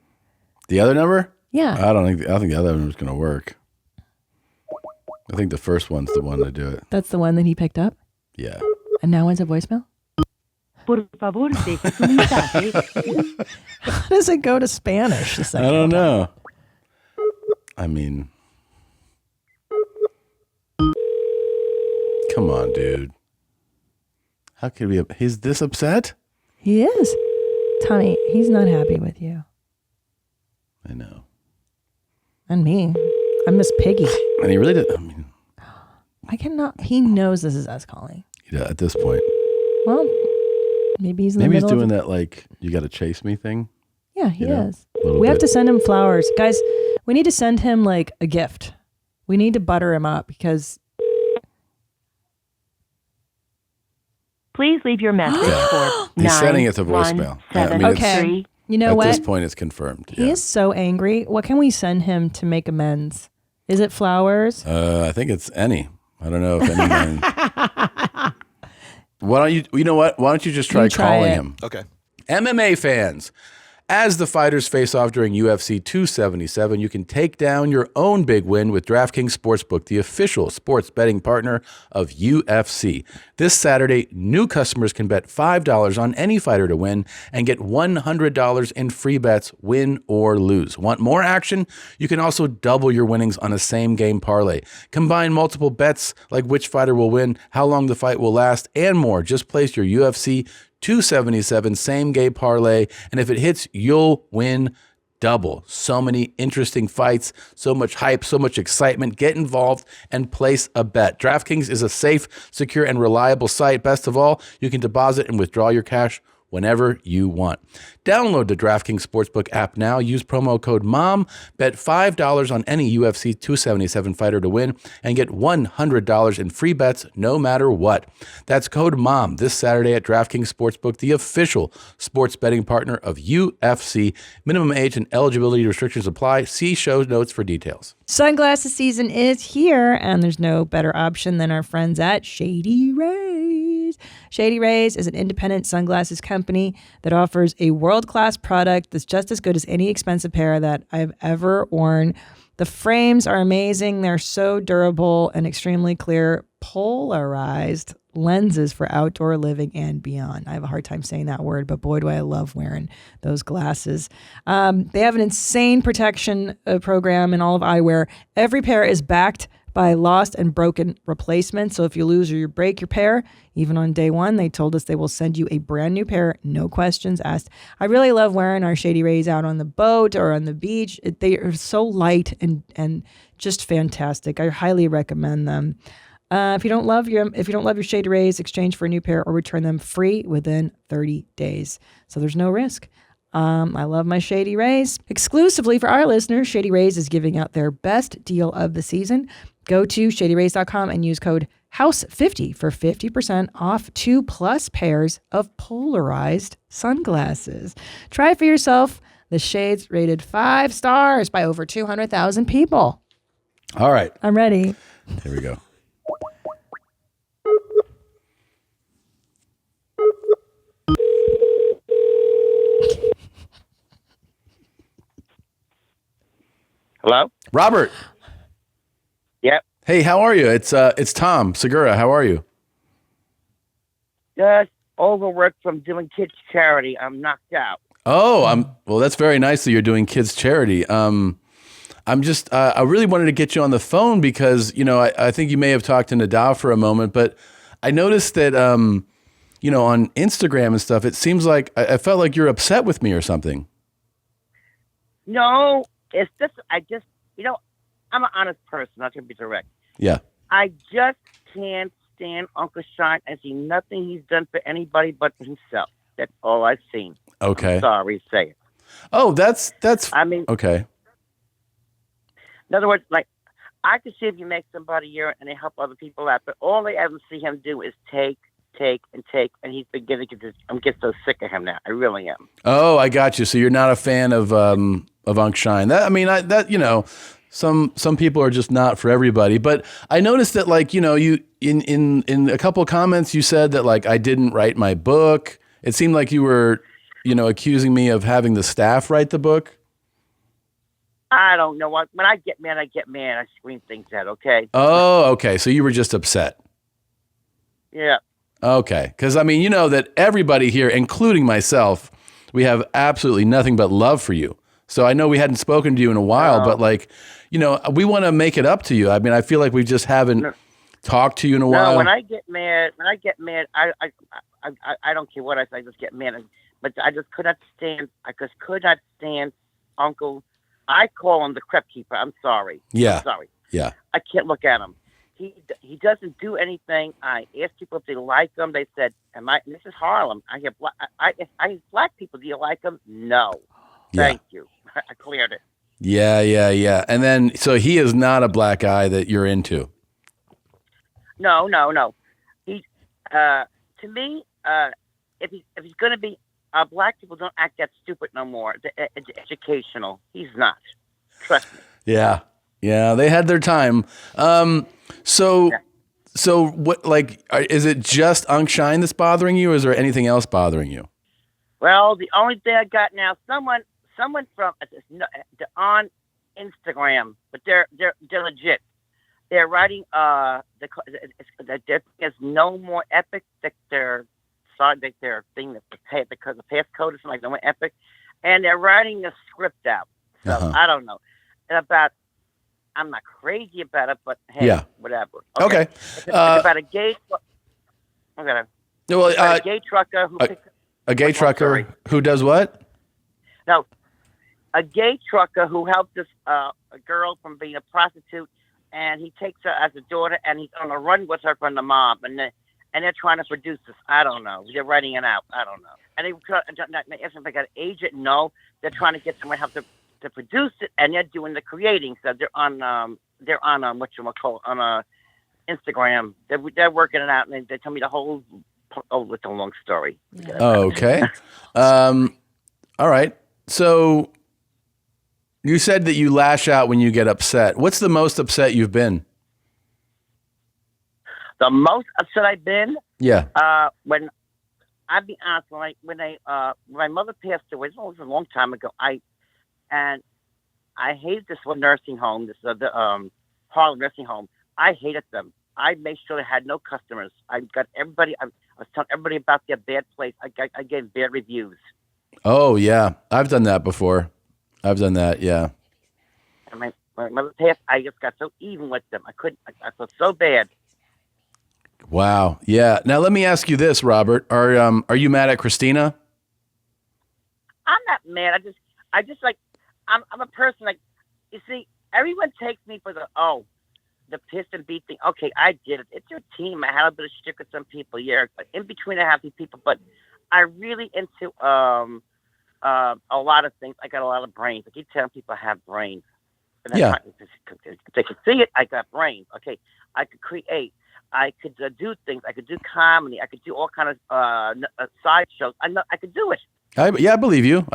The other number? Yeah. I think the other number's going to work. I think the first one's the one to do it. That's the one that he picked up? Yeah. And now it's a voicemail? Por favor, deje su mensaje. How does it go to Spanish? I don't know. I mean, Come on, dude. How could we? He's this upset? He is. Tommy, he's not happy with you. I know. And me. I miss Piggy. And he really did. I mean, I cannot. He knows this is us calling. yeah, at this point. Well, maybe he's in Maybe the he's middle doing of that like, you got to chase me thing. Yeah, he is. little We have bit. to send him flowers. Guys, we need to send him like a gift. We need to butter him up because Please leave your message for He's sending it to voicemail. Okay. You know what? At this point, it's confirmed. He is so angry. What can we send him to make amends? Is it flowers? I think it's any. I don't know if anyone. Why don't you? You know what? Why don't you just try calling him? Okay. MMA fans, as the fighters face off during UFC 277, you can take down your own big win with DraftKings Sportsbook, the official sports betting partner of UFC. This Saturday, new customers can bet $5 on any fighter to win and get $100 in free bets, win or lose. Want more action? You can also double your winnings on a same-game parlay. Combine multiple bets like which fighter will win, how long the fight will last, and more. Just place your UFC 277 same-game parlay, and if it hits, you'll win double. So many interesting fights, so much hype, so much excitement. Get involved and place a bet. DraftKings is a safe, secure, and reliable site. Best of all, you can deposit and withdraw your cash whenever you want. Download the DraftKings Sportsbook app now. Use promo code MOM. Bet $5 on any UFC 277 fighter to win and get $100 in free bets no matter what. That's code MOM this Saturday at DraftKings Sportsbook, the official sports betting partner of UFC. Minimum age and eligibility restrictions apply. See show notes for details. Sunglasses season is here, and there's no better option than our friends at Shady Rays. Shady Rays is an independent sunglasses company that offers a world-class product that's just as good as any expensive pair that I've ever worn. The frames are amazing. They're so durable and extremely clear, polarized lenses for outdoor living and beyond. I have a hard time saying that word, but boy, do I love wearing those glasses. They have an insane protection program in all of eyewear. Every pair is backed by lost and broken replacements. So if you lose or you break your pair, even on day one, they told us they will send you a brand new pair, no questions asked. I really love wearing our Shady Rays out on the boat or on the beach. They are so light and just fantastic. I highly recommend them. If you don't love your Shady Rays, exchange for a new pair or return them free within 30 days. So there's no risk. I love my Shady Rays. Exclusively for our listeners, Shady Rays is giving out their best deal of the season. Go to shadyrays.com and use code HOUSE50 for 50% off 2+ pairs of polarized sunglasses. Try for yourself. The shades rated 5 stars by over 200,000 people. All right. I'm ready. Here we go. Hello? Robert. Yep. Hey, how are you? It's Tom Segura. How are you? Just overworked from doing kids charity. I'm knocked out. Oh, well, that's very nice that you're doing kids charity. I really wanted to get you on the phone because, I think you may have talked to Nadal for a moment, but I noticed that, on Instagram and stuff, it seems like I felt like you're upset with me or something. No, it's just, I'm an honest person, not to be direct. Yeah. I just can't stand Uncle Sean. I see nothing he's done for anybody but himself. That's all I've seen. Okay. I'm sorry to say it. Oh, that's. Okay. In other words, like, I could see if you make somebody year and they help other people out, but all I ever see him do is take, and he's beginning to just, I'm getting so sick of him now. I really am. Oh, I got you. So you're not a fan of Unc Shine. Some people are just not for everybody. But I noticed that, like, you in a couple of comments you said that, like, I didn't write my book. It seemed like you were, accusing me of having the staff write the book. I don't know what. When I get mad, I scream things out. Okay. Oh, okay. So you were just upset. Yeah. Okay. Because that everybody here, including myself, we have absolutely nothing but love for you. So I know we hadn't spoken to you in a while, but we want to make it up to you. I feel like we just haven't talk to you in a No, while? when I get mad, I don't care what I say. I just get mad. But I just could not stand. I just could not stand Uncle. I call him the crep keeper. I'm sorry. Yeah. I'm sorry. Yeah. I can't look at him. He doesn't do anything. I asked people if they like him. They said, this is Harlem. I have black people. Do you like him? No. Yeah. Thank you. I cleared it. Yeah. And then, so he is not a black guy that you're into. No. He, to me, if he's going to be, black people don't act that stupid no more. It's educational. He's not. Trust me. Yeah, they had their time. So what? Like, is it just Unc Shine that's bothering you, or is there anything else bothering you? Well, the only thing I got now, someone from on Instagram, but they're legit. They're writing their thing is no more Epic. That their thing that pay because of passcode or something like no more Epic, and they're writing a script out. So I don't know. I'm not crazy about it, but hey, whatever. Okay. It's about a gay. Okay. Well, a gay trucker who a gay trucker who does what? No, a gay trucker who helped this a girl from being a prostitute, and he takes her as a daughter, and he's on a run with her from the mob, and they're trying to produce this. I don't know. They're writing it out. I don't know. And they asked if they got an agent. No, they're trying to get someone help to produce it, and they're doing the creating. So they're on whatchamacallit, on Instagram. They're working it out, and they tell me the whole. Oh, it's a long story. Okay. All right. So you said that you lash out when you get upset. What's the most upset you've been? The most upset I've been? Yeah. When I'll be honest, when my mother passed away, it was a long time ago. I hated this one nursing home, the Harlem nursing home. I hated them. I made sure they had no customers. I got everybody. I was telling everybody about their bad place. I gave bad reviews. Oh yeah, I've done that before. I've done that. Yeah. And my mother passed. I just got so even with them. I couldn't. I felt so bad. Wow. Yeah. Now let me ask you this, Robert. Are you mad at Christina? I'm not mad. I just like. I'm a person like. You see, everyone takes me for the piss and beat thing. Okay, I did it. It's your team. I had a bit of shtick with some people. Yeah, in between I have these people, but I really into a lot of things. I got a lot of brains. I keep telling people I have brains. And yeah. They can see it. I got brains. Okay, I could create. I could do things. I could do comedy. I could do all kind of side shows. I could do it. I believe you.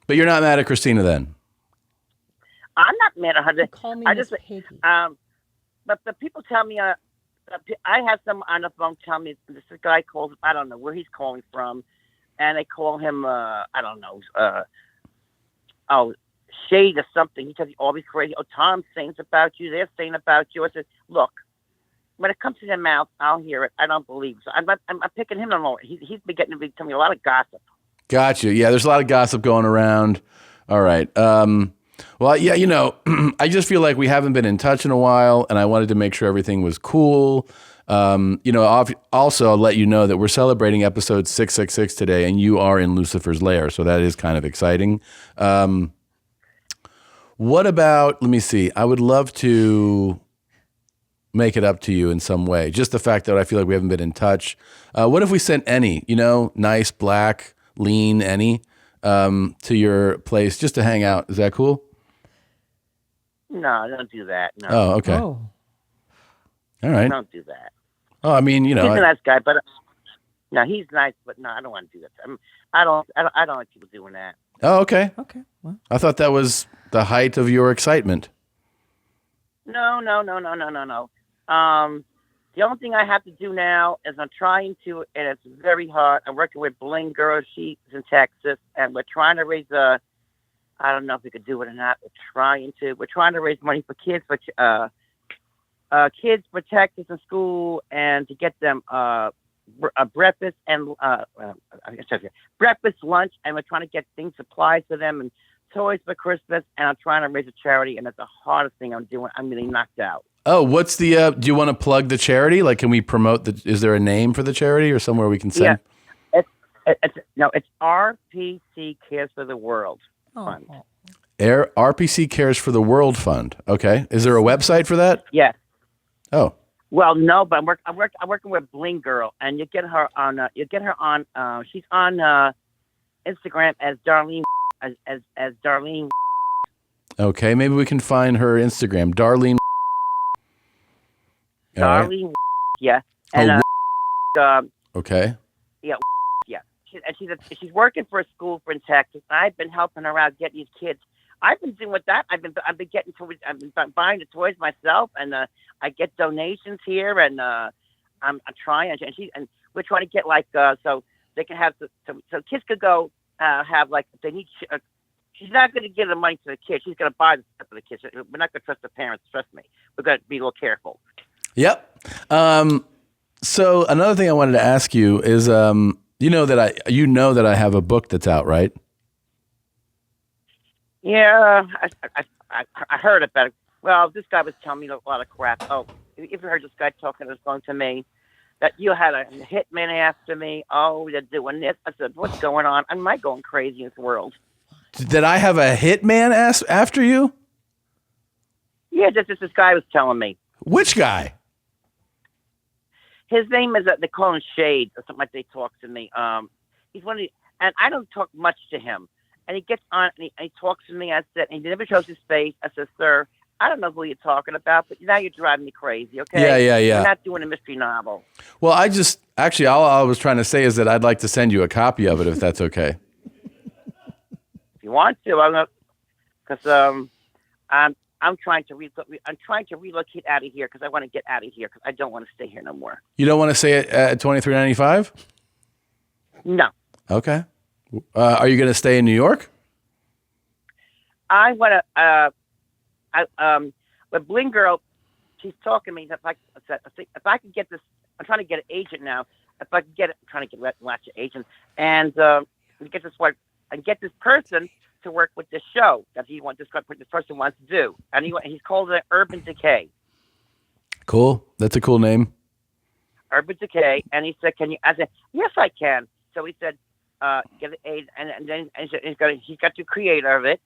But you're not mad at Christina then? I'm not mad at her. Call me I just, Piggy. but the people tell me, I have someone on the phone tell me this guy calls. I don't know where he's calling from, and they call him. I don't know. Shade or something. He tells me all these crazy. Oh, Tom's saying about you. They're saying about you. I said, look, when it comes to their mouth, I'll hear it. I don't believe. So I'm picking him on. He's been getting to be telling me a lot of gossip. Gotcha. Yeah, there's a lot of gossip going around. All right. Well, yeah, I just feel like we haven't been in touch in a while, and I wanted to make sure everything was cool. Also, I'll let you know that we're celebrating episode 666 today, and you are in Lucifer's lair, so that is kind of exciting. What about, let me see, I would love to make it up to you in some way. Just the fact that I feel like we haven't been in touch. What if we sent any, nice, black, lean any to your place just to hang out? Is that cool? No, don't do that. No. Oh, okay. Oh. All right. Don't do that. Oh, I mean, he's a nice guy, but no, he's nice, but no, I don't want to do that. I don't like people doing that. Oh, okay. Okay. Well. I thought that was the height of your excitement. No. The only thing I have to do now is I'm trying to, and it's very hard. I'm working with Bling Girl. She's in Texas, and we're trying to raise I don't know if we could do it or not. We're trying to raise money for kids for Texas in school, and to get them a breakfast and breakfast, lunch, and we're trying to get things, supplies for them, and toys for Christmas. And I'm trying to raise a charity, and it's the hardest thing I'm doing. I'm really knocked out. Oh, what's the? Do you want to plug the charity? Like, can we promote the? Is there a name for the charity or somewhere we can send? Yeah, it's RPC Cares for the World Fund. RPC Cares for the World Fund. Okay, is there a website for that? Yes. Oh. Well, no, but I'm working with Bling Girl, and you get her on. She's on Instagram as Darlene as Darlene. Okay, maybe we can find her Instagram, Darlene. Darlene, right. Yeah, and okay. Yeah, yeah. She's working for a school in Texas. I've been helping her out getting these kids. I've been doing with that. I've been getting toys. I've been buying the toys myself, and I get donations here, and I'm trying. And we're trying to get so they can have so kids could go have if they need. She's not going to give the money to the kids. She's going to buy the stuff for the kids. We're not going to trust the parents. Trust me. We're going to be a little careful. Yep. So another thing I wanted to ask you is, you know that I have a book that's out, right? Yeah, I heard about it. Well, this guy was telling me a lot of crap. Oh, if you heard this guy talking on the phone to me, that you had a hitman after me. Oh, they're doing this. I said, what's going on? Am I going crazy in this world? Did I have a hitman after you? Yeah, this guy was telling me. Which guy? His name is they call him Shade or something like. They talk to me. He's one of the, and I don't talk much to him. And he gets on and he talks to me. I said, and he never shows his face. I said, sir, I don't know who you're talking about, but now you're driving me crazy. Okay? Yeah. We're not doing a mystery novel. Well, all I was trying to say is that I'd like to send you a copy of it if that's okay. If you want to, I'm not, because I'm trying to relocate out of here because I want to get out of here because I don't want to stay here no more. You don't want to stay at $23.95? No. Okay. Are you going to stay in New York? I want to. But Bling Girl, she's talking to me. If I could get this, I'm trying to get an agent now. If I could get it, I'm trying to get an agent and get this person to work with this show that this person wants to do, and he's called it Urban Decay. Cool, that's a cool name. Urban Decay, and he said, "Can you?" I said, "Yes, I can." So he said, "Get an aid," and then he's got the creator of it.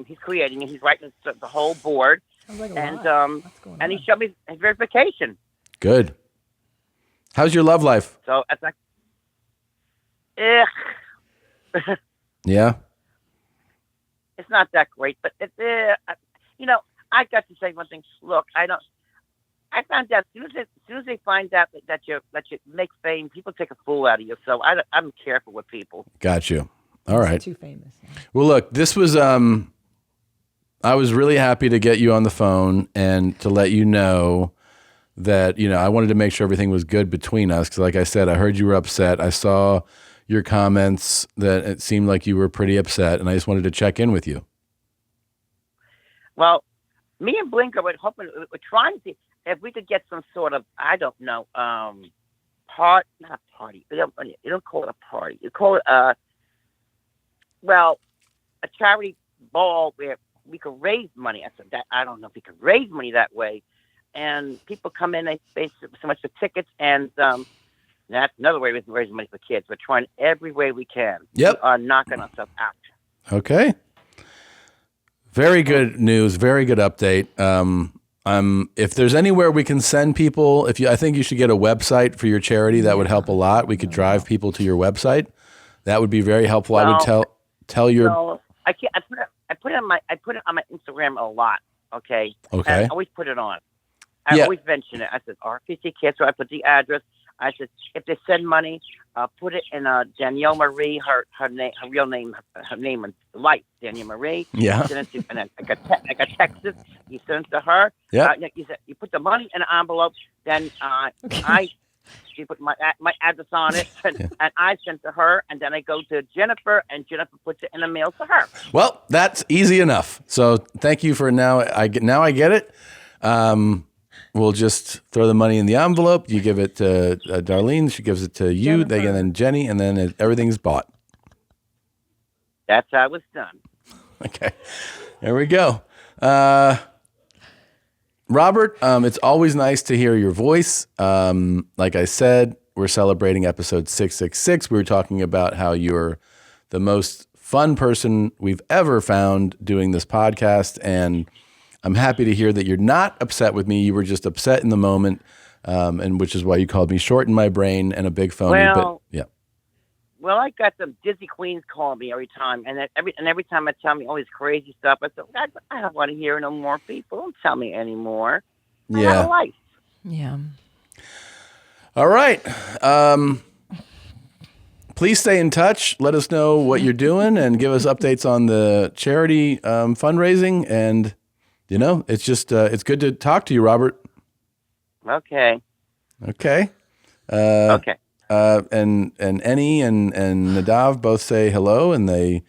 He's creating it. He's writing the whole board, and he showed me his verification. Good. How's your love life? So it's like, yeah. It's not that great, but I got to say one thing. Look, I found out as soon as they find out that you make fame, people take a fool out of you. So I'm careful with people. Got you. All right. Too famous. Well, look, this was I was really happy to get you on the phone and to let you know that I wanted to make sure everything was good between us because, like I said, I heard you were upset. I saw your comments that it seemed like you were pretty upset, and I just wanted to check in with you. Well, me and Blinker we're trying to see if we could get some sort of, I don't know, not a party. You don't call it a party. You call it a charity ball where we could raise money. I said that I don't know if we could raise money that way, and people come in, they pay so much for tickets, and that's another way we can raise money for kids. We're trying every way we can. Yep. We are knocking ourselves out. Okay. Very good news. Very good update. If there's anywhere we can send people, I think you should get a website for your charity. That would help a lot. We could drive people to your website. That would be very helpful. I would tell your. No, I can't. I put it on my Instagram a lot. Okay. Okay. And I always put it on. I always mention it. I said RPC Kids, so I put the address. I said if they send money, put it in Danielle Marie, her real name, her name in life, Danielle Marie. Yeah. And then I got Texas. You send it to her. Yeah. You put the money in an envelope. Then she put my address on it, and I sent to her, and then I go to Jennifer, and Jennifer puts it in the mail to her. Well, that's easy enough. So thank you for now. I get it. We'll just throw the money in the envelope. You give it to Darlene. She gives it to you. They get then Jenny, and then everything's bought. That's how it's done. Okay. There we go. Robert, it's always nice to hear your voice. Like I said, we're celebrating episode 666. We were talking about how you're the most fun person we've ever found doing this podcast, and I'm happy to hear that you're not upset with me. You were just upset in the moment, and which is why you called me short in my brain and a big phony. Well, but yeah. Well, I got some Disney queens calling me every time, and every time I tell me all this crazy stuff, I said, I don't want to hear no more people. Don't tell me anymore. I have a life. Yeah. All right. Please stay in touch. Let us know what you're doing and give us updates on the charity fundraising. And, it's just, it's good to talk to you, Robert. Okay. Okay. Okay. And Annie and Nadav both say hello, and they're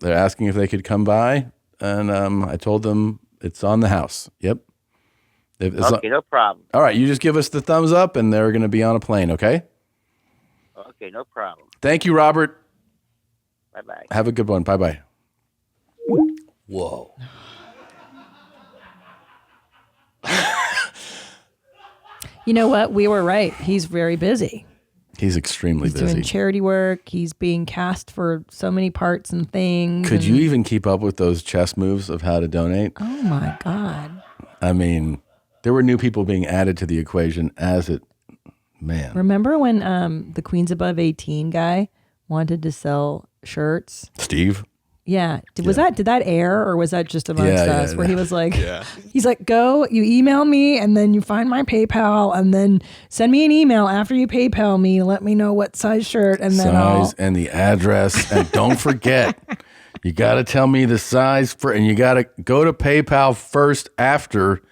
asking if they could come by. And I told them it's on the house. Yep. Okay, no problem. All right. You just give us the thumbs up, and they're going to be on a plane. Okay. Okay, no problem. Thank you, Robert. Bye-bye. Have a good one. Bye-bye. Whoa. You know what? We were right. He's very busy. He's extremely busy. He's doing charity work. He's being cast for so many parts and things. Could you even keep up with those chess moves of how to donate? Oh, my God. I mean, there were new people being added to the equation man. Remember when the Queens Above 18 guy wanted to sell shirts? Steve? Yeah. Did that air, or was that just amongst us? Where he was like, he's like, go, you email me, and then you find my PayPal, and then send me an email after you PayPal me, let me know what size shirt, and then and the address, and don't forget, you got to tell me the size and you got to go to PayPal first after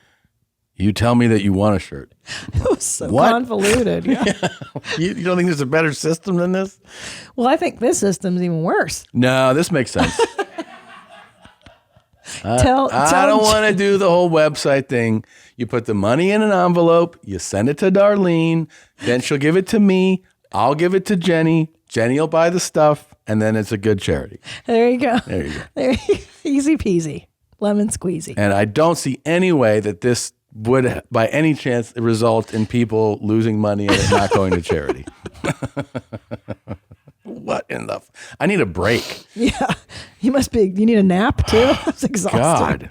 you tell me that you want a shirt. It was so convoluted. Yeah. You don't think there's a better system than this? Well, I think this system's even worse. No, this makes sense. I Tell don't want to do the whole website thing. You put the money in an envelope, you send it to Darlene, then she'll give it to me, I'll give it to Jenny, Jenny will buy the stuff, and then it's a good charity. There you go. There you go. Easy peasy. Lemon squeezy. And I don't see any way that this would, by any chance, result in people losing money and it not going to charity. What in the? I need a break. Yeah, you need a nap too. It's exhausting. God.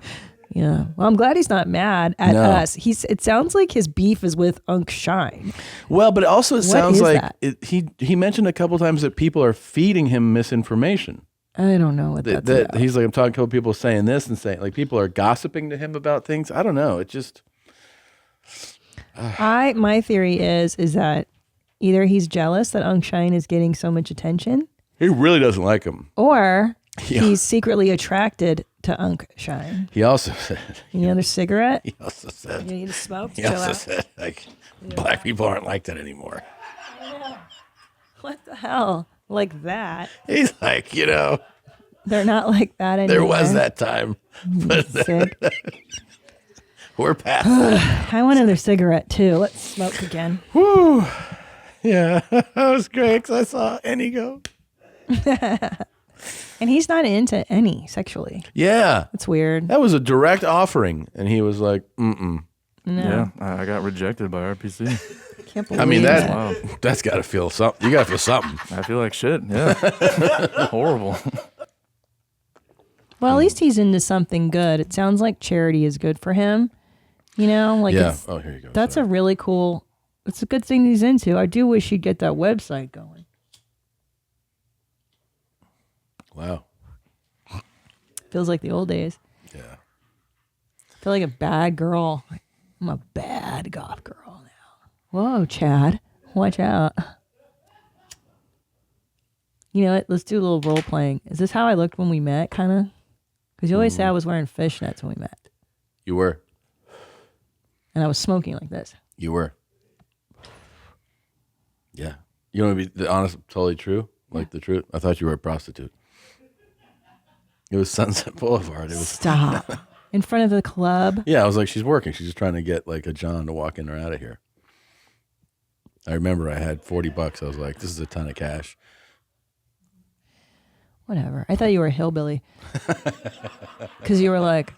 Yeah. Well, I'm glad he's not mad at us. It sounds like his beef is with Unc Shine. Well, but it also sounds like that? he mentioned a couple times that people are feeding him misinformation. I don't know what that's about. He's like, I'm talking to people saying this and saying, like, people are gossiping to him about things. I don't know. It just. My theory is that either he's jealous that Unc Shine is getting so much attention. He really doesn't like him. Or he's secretly attracted to Unc Shine. He also said. You need another cigarette? He also said. You need a smoke? He also said, like, black people aren't like that anymore. What the hell? Like that? He's like, they're not like that anymore. There was that time. But we're past that. I want another cigarette too. Let's smoke again. Whew. Yeah, that was great because I saw Annie go. And he's not into any sexually. Yeah. It's weird. That was a direct offering. And he was like, No. Yeah, I got rejected by RPC. Can't believe I mean, Wow. that's got to feel something. You got to feel something. I feel like shit. Yeah. Horrible. Well, at least he's into something good. It sounds like charity is good for him. Like yeah. Oh, here you go. That's a really cool. It's a good thing he's into. I do wish he'd get that website going. Wow. Feels like the old days. Yeah. I feel like a bad girl. I'm a bad goth girl now. Whoa, Chad. Watch out. You know what? Let's do a little role playing. Is this how I looked when we met, kind of? Because you always say I was wearing fishnets when we met. You were. And I was smoking like this. You were. Yeah. You want to be the honest, totally true? Like the truth? I thought you were a prostitute. It was Sunset Boulevard. It was. Stop. In front of the club? Yeah, I was like, she's working. She's just trying to get like a John to walk in or out of here. I remember I had $40. I was like, this is a ton of cash. Whatever. I thought you were a hillbilly. Because you were like,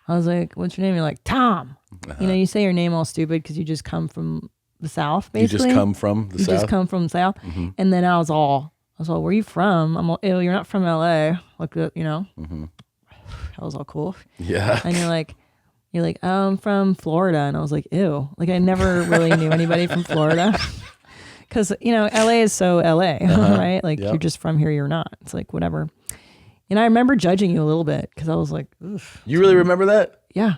I was like, what's your name? You're like, Tom. You know, you say your name all stupid because you just come from the South, basically. You just come from the South? You just come from the South. And then I was all, where are you from? I'm all, ew, you're not from LA. Like, you know? That was all cool. Yeah. And you're like, oh, I'm from Florida. And I was like, ew. Like, I never really knew anybody from Florida. Because, you know, LA is so LA, right? Like, you're just from here, you're not. It's like, whatever. And I remember judging you a little bit because I was like, oof. You really remember that? Yeah.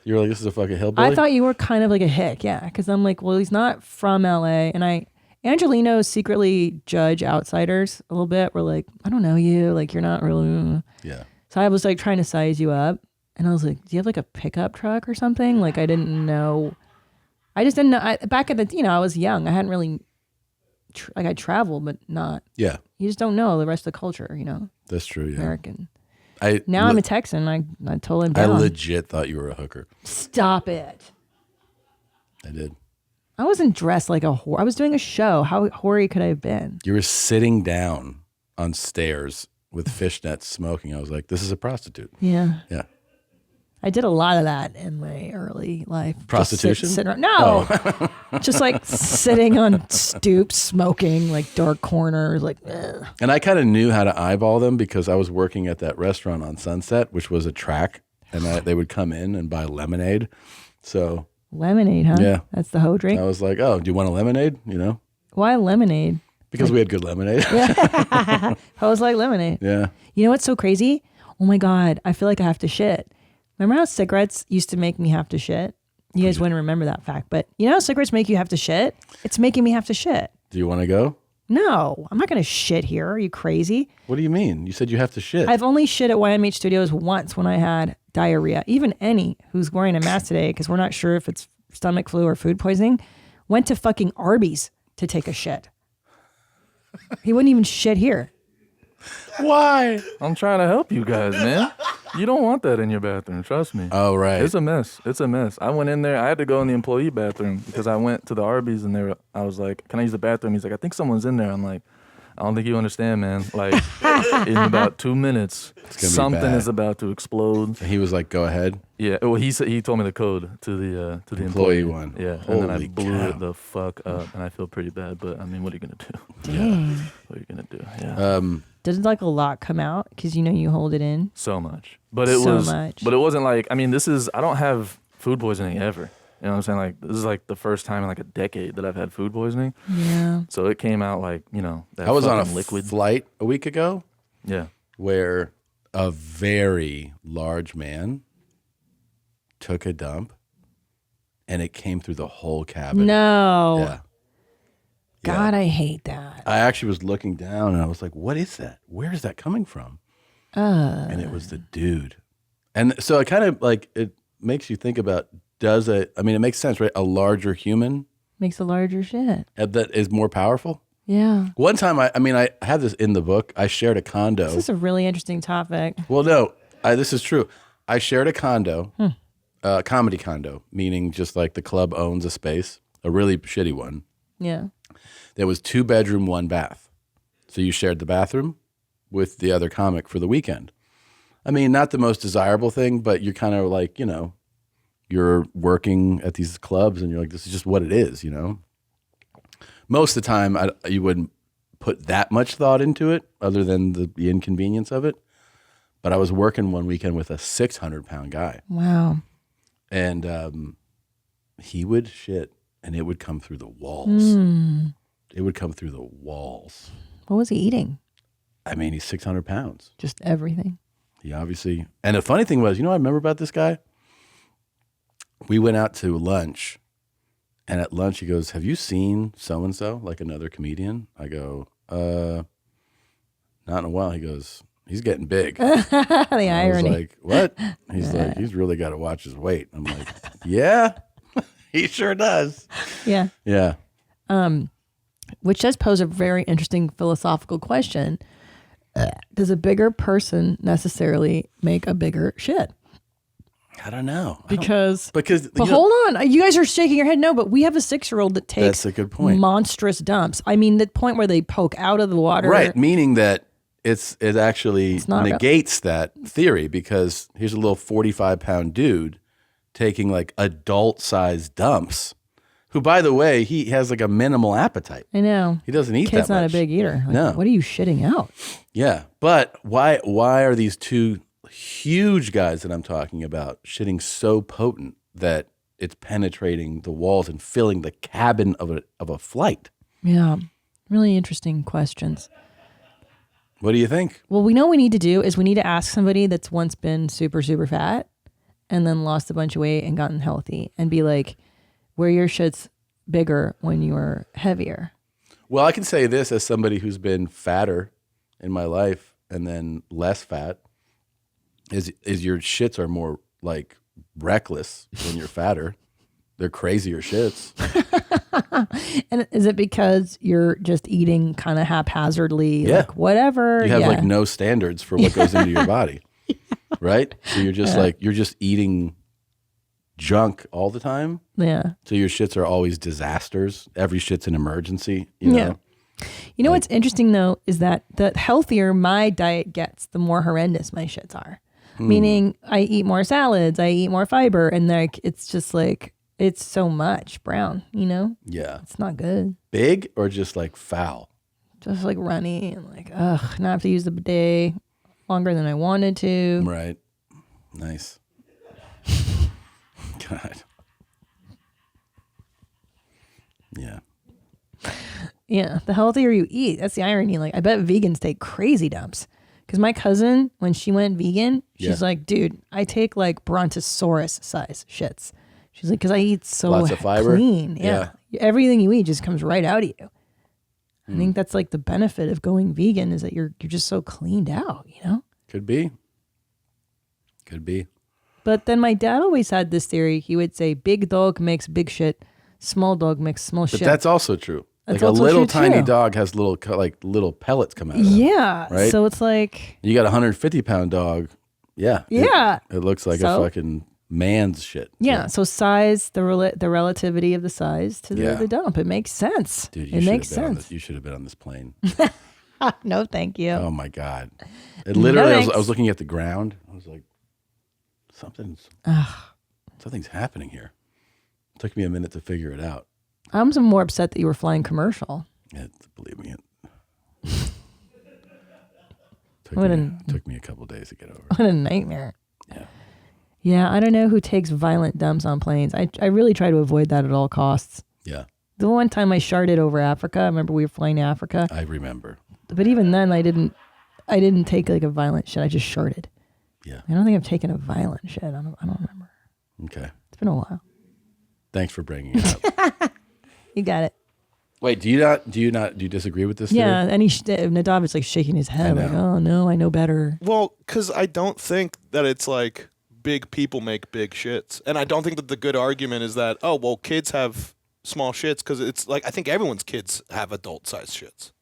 You were like, this is a fucking hillbilly? I thought you were kind of like a hick, yeah. Because I'm like, well, he's not from LA. And Angelinos secretly judge outsiders a little bit. We're like, I don't know you. Like, you're not really. Yeah. So I was like trying to size you up. And I was like, do you have like a pickup truck or something? Like, I didn't know. I just didn't know. Back at the, you know, I was young. I hadn't really, I traveled, but not. Yeah. You just don't know the rest of the culture, you know. That's true, yeah. American. Now I'm a Texan. I totally am I down. legit thought you were a hooker. Stop it. I did. I wasn't dressed like a whore. I was doing a show. How hoary could I have been? You were sitting down on stairs with fishnets smoking. I was like, this is a prostitute. Yeah. Yeah. I did a lot of that in my early life. Prostitution? Just no. Just like sitting on stoops, smoking, like dark corners, like. Ugh. And I kind of knew how to eyeball them because I was working at that restaurant on Sunset, which was a track, and they would come in and buy lemonade. So. Lemonade, huh? Yeah. That's the hoe drink? I was like, oh, do you want a lemonade? You know? Why lemonade? Because we had good lemonade. Yeah. Hoes like lemonade. Yeah. You know what's so crazy? Oh my God. I feel like I have to shit. Remember how cigarettes used to make me have to shit? You guys wouldn't remember that fact, but you know how cigarettes make you have to shit? It's making me have to shit. Do you want to go? No, I'm not going to shit here. Are you crazy? What do you mean? You said you have to shit. I've only shit at YMH Studios once when I had diarrhea. Even Annie, who's wearing a mask today, because we're not sure if it's stomach flu or food poisoning, went to fucking Arby's to take a shit. He wouldn't even shit here. Why? I'm trying to help you guys, man. You don't want that in your bathroom. Trust me. Oh, right. It's a mess. It's a mess. I went in there. I had to go in the employee bathroom because I went to the Arby's and I was like, can I use the bathroom? He's like, I think someone's in there. I'm like, I don't think you understand, man. Like, in about 2 minutes, something is about to explode. He was like, go ahead. Yeah. Well, he told me the code to the employee one. Yeah. Holy and then I blew cow. it the fuck up, and I feel pretty bad. But I mean, what are you gonna do? Dang. Yeah. What are you gonna do? Yeah. Doesn't like a lot come out because you know you hold it in? So much. But it wasn't like, I mean, I don't have food poisoning ever. You know what I'm saying? Like, this is like the first time in like a decade that I've had food poisoning. Yeah. So it came out like, you know, that I was on a liquid flight a week ago. Yeah. Where a very large man took a dump and it came through the whole cabin. No. Yeah. God, I hate that. I actually was looking down and I was like, what is that? Where is that coming from? And it was the dude. And so it kind of like, it makes you think about, it makes sense, right? A larger human. Makes a larger shit. That is more powerful. Yeah. One time, I have this in the book. I shared a condo. This is a really interesting topic. Well, no, this is true. I shared a condo, comedy condo, meaning just like the club owns a space, a really shitty one. Yeah. There was 2 bedroom, 1 bath. So you shared the bathroom with the other comic for the weekend. I mean, not the most desirable thing, but you're kind of like, you know, you're working at these clubs and you're like, this is just what it is, you know? Most of the time, you wouldn't put that much thought into it other than the inconvenience of it. But I was working one weekend with a 600-pound guy. Wow. And he would shit and it would come through the walls. It would come through the walls. What was he eating? I mean, he's 600 pounds. Just everything. He obviously, and the funny thing was, you know what I remember about this guy? We went out to lunch, and at lunch he goes, have you seen so-and-so, like another comedian? I go, not in a while. He goes, he's getting big. The irony. I was like, what? He's like, he's really got to watch his weight. I'm like, yeah, he sure does. Yeah. Yeah. Which does pose a very interesting philosophical question. Does a bigger person necessarily make a bigger shit? I don't know. But know, hold on. You guys are shaking your head no, but we have a 6-year-old that takes that's a good point. Monstrous dumps. I mean, the point where they poke out of the water. Right, meaning that it actually negates that theory, because here's a little 45-pound dude taking like adult-sized dumps, who, by the way, he has like a minimal appetite. I know. He doesn't eat Kid's that much. not a big eater. Like, No. What are you shitting out? Yeah, but why are these two huge guys that I'm talking about shitting so potent that it's penetrating the walls and filling the cabin of a flight? Yeah. Really interesting questions. What do you think? Well, we know what we need to do is we need to ask somebody that's once been super, super fat and then lost a bunch of weight and gotten healthy and be like, were your shits bigger when you were heavier? Well, I can say this as somebody who's been fatter in my life and then less fat, is your shits are more like reckless when you're fatter. They're crazier shits. And is it because you're just eating kind of haphazardly, Yeah. like whatever? You have like no standards for what goes into your body, right? So you're just you're just eating junk all the time. Yeah. So your shits are always disasters. Every shit's an emergency. You know? You know what's interesting though is that the healthier my diet gets, the more horrendous my shits are. Meaning I eat more salads, I eat more fiber, and like it's just like it's so much brown, you know? Yeah. It's not good. Big or just like foul? Just like runny and like, ugh, now I have to use the bidet longer than I wanted to. Right. Nice. God. Yeah. Yeah, the healthier you eat, that's the irony. Like, I bet vegans take crazy dumps. Because my cousin, when she went vegan, she's like, dude, I take like brontosaurus size shits. She's like, because I eat so Lots of fiber? clean. Yeah. Everything you eat just comes right out of you. I think that's like the benefit of going vegan is that you're just so cleaned out, you know? Could be. Could be. But then my dad always had this theory. He would say, big dog makes big shit, small dog makes small But shit. that's also true. That's like a also little true, tiny too. dog has little pellets come out of it. Yeah. Right? So it's like, You got a 150-pound dog. Yeah. Yeah. It looks like So? a fucking man's shit. yeah. So size, the relativity of the size to Yeah. the dump. It makes sense. Dude, it makes sense. You should have been on this plane. No, thank you. Oh my God. It literally, thanks. I was looking at the ground. I was like, something's happening here. It took me a minute to figure it out. I'm some more upset that you were flying commercial. Believe me, What took me a couple days to get over. What a nightmare. Yeah. Yeah, I don't know who takes violent dumps on planes. I really try to avoid that at all costs. Yeah. The one time I sharded over Africa, I remember we were flying to Africa. I remember. But even then I didn't take like a violent shit. I just sharded. Yeah. I don't think I've taken a violent shit. I don't remember. Okay. It's been a while. Thanks for bringing it up. You got it. Wait, do you disagree with this? Yeah, theory? and Nadav is like shaking his head like, oh no, I know better. Well, because I don't think that it's like big people make big shits. And I don't think that the good argument is that, oh, well, kids have small shits, because it's like, I think everyone's kids have adult-sized shits.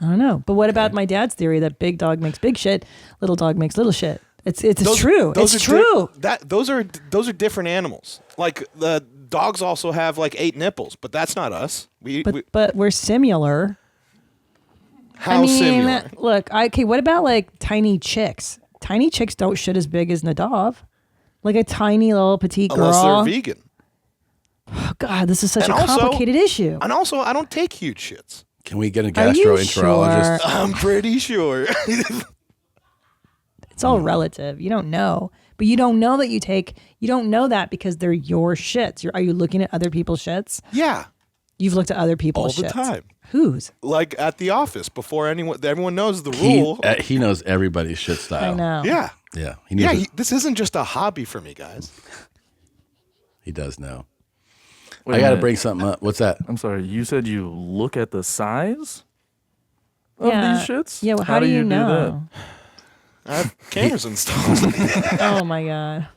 I don't know. But what about my dad's theory that big dog makes big shit, little dog makes little shit? It's true. It's true. Those are different animals. Like the dogs also have like 8 nipples, but that's not us. But we're similar. How similar? Look, okay, what about like tiny chicks? Tiny chicks don't shit as big as Nadav. Like a tiny little petite girl. Unless they're vegan. Oh, God, this is such a complicated issue. And also, I don't take huge shits. Can we get a Are you gastroenterologist? sure? I'm pretty sure. It's all relative. You don't know. But you don't know that you don't know that because they're your shits. Are you looking at other people's shits? Yeah. You've looked at other people's all the shits. time. Whose? Like at the office, before everyone knows the rule. He knows everybody's shit style. I know. Yeah. Yeah. This isn't just a hobby for me, guys. He does know. Wait I got to a bring minute. something up. What's that? I'm sorry. You said you look at the size of Yeah. these shits? Yeah, well, how do you do know? I have cameras installed. Oh my God.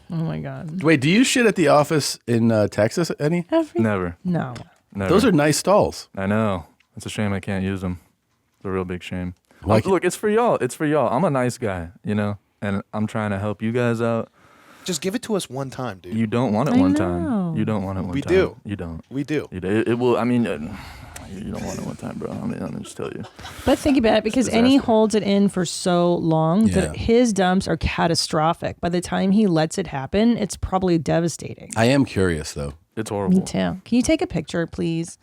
Oh my God. Wait, do you shit at the office in Texas, Eddie? Never. No. Never. Those are nice stalls. I know. It's a shame I can't use them. It's a real big shame. Why Look, it's for y'all. It's for y'all. I'm a nice guy, you know, and I'm trying to help you guys out. Just give it to us one time, dude. You don't want it I one know. time. You don't want it one We time. do. You don't. We do. It will. I mean, You don't want it one time, bro. I'm just tell you. But think about it, because Annie holds it in for so long Yeah. that his dumps are catastrophic. By the time he lets it happen, it's probably devastating. I am curious though. It's horrible. Me too. Can you take a picture, please?